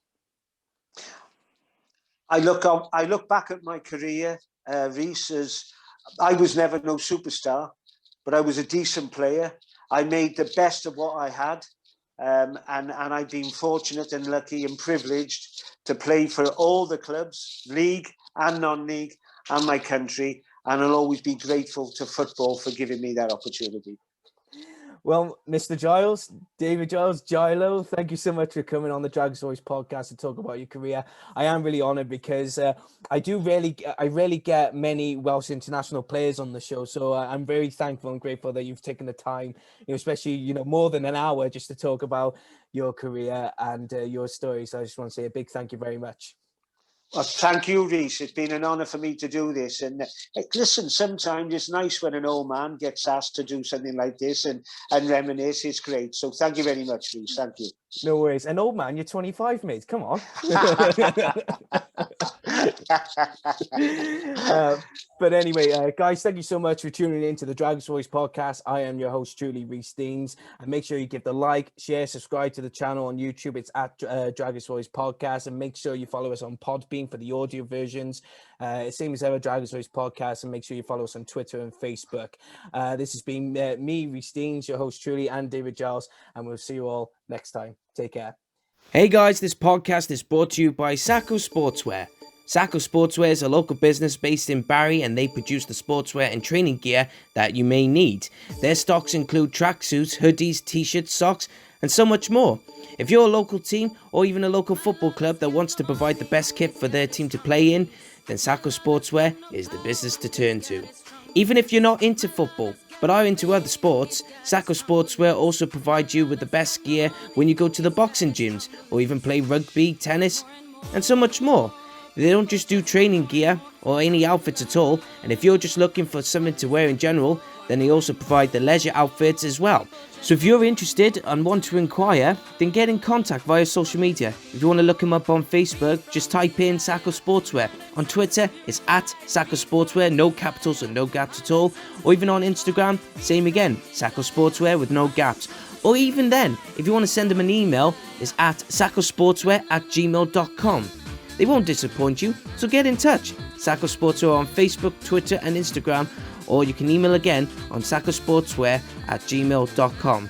I look back at my career, Rhys, as I was never no superstar, but I was a decent player. I made the best of what I had. And I've been fortunate and lucky and privileged to play for all the clubs, league and non-league, and my country. And I'll always be grateful to football for giving me that opportunity.
Well, Mr. Giles, David Giles, Gilo, thank you so much for coming on the Dragon's Voice podcast to talk about your career. I am really honoured because I rarely get many Welsh international players on the show. So I'm very thankful and grateful that you've taken the time, especially, more than an hour just to talk about your career and your stories. So I just want to say a big thank you very much.
Well, thank you, Rhys. It's been an honour for me to do this. And listen, sometimes it's nice when an old man gets asked to do something like this and reminisce. It's great. So thank you very much, Rhys. Thank you.
No worries. And old man, you're 25, mate. Come on. But anyway, guys, thank you so much for tuning in to the Dragon's Voice podcast. I am your host, truly, Rhys Deans. And make sure you give the like, share, subscribe to the channel on YouTube. It's at Dragon's Voice podcast. And make sure you follow us on Podbean for the audio versions. Same as ever, Dragon's Voice podcast. And make sure you follow us on Twitter and Facebook. This has been me, Rhys Deans, your host, truly, and David Giles. And we'll see you all next time. Take care.
Hey guys, this podcast is brought to you by Sako Sportswear. Sako Sportswear is a local business based in Barry, and they produce the sportswear and training gear that you may need. Their stocks include tracksuits, hoodies, t-shirts, socks, and so much more. If you're a local team or even a local football club that wants to provide the best kit for their team to play in, then Sako Sportswear is the business to turn to. Even if you're not into football, but are into other sports, Sako Sportswear also provides you with the best gear when you go to the boxing gyms, or even play rugby, tennis, and so much more. They don't just do training gear or any outfits at all, and if you're just looking for something to wear in general, then they also provide the leisure outfits as well. So if you're interested and want to inquire, then get in contact via social media. If you want to look them up on Facebook, just type in Sako Sportswear. On Twitter, it's at Sako Sportswear, no capitals and no gaps at all. Or even on Instagram, same again, Sako Sportswear with no gaps. Or even then, if you want to send them an email, it's at sakosportswear@gmail.com. They won't disappoint you, so get in touch. Sako Sportswear on Facebook, Twitter and Instagram, or you can email again on sakosportswear@gmail.com.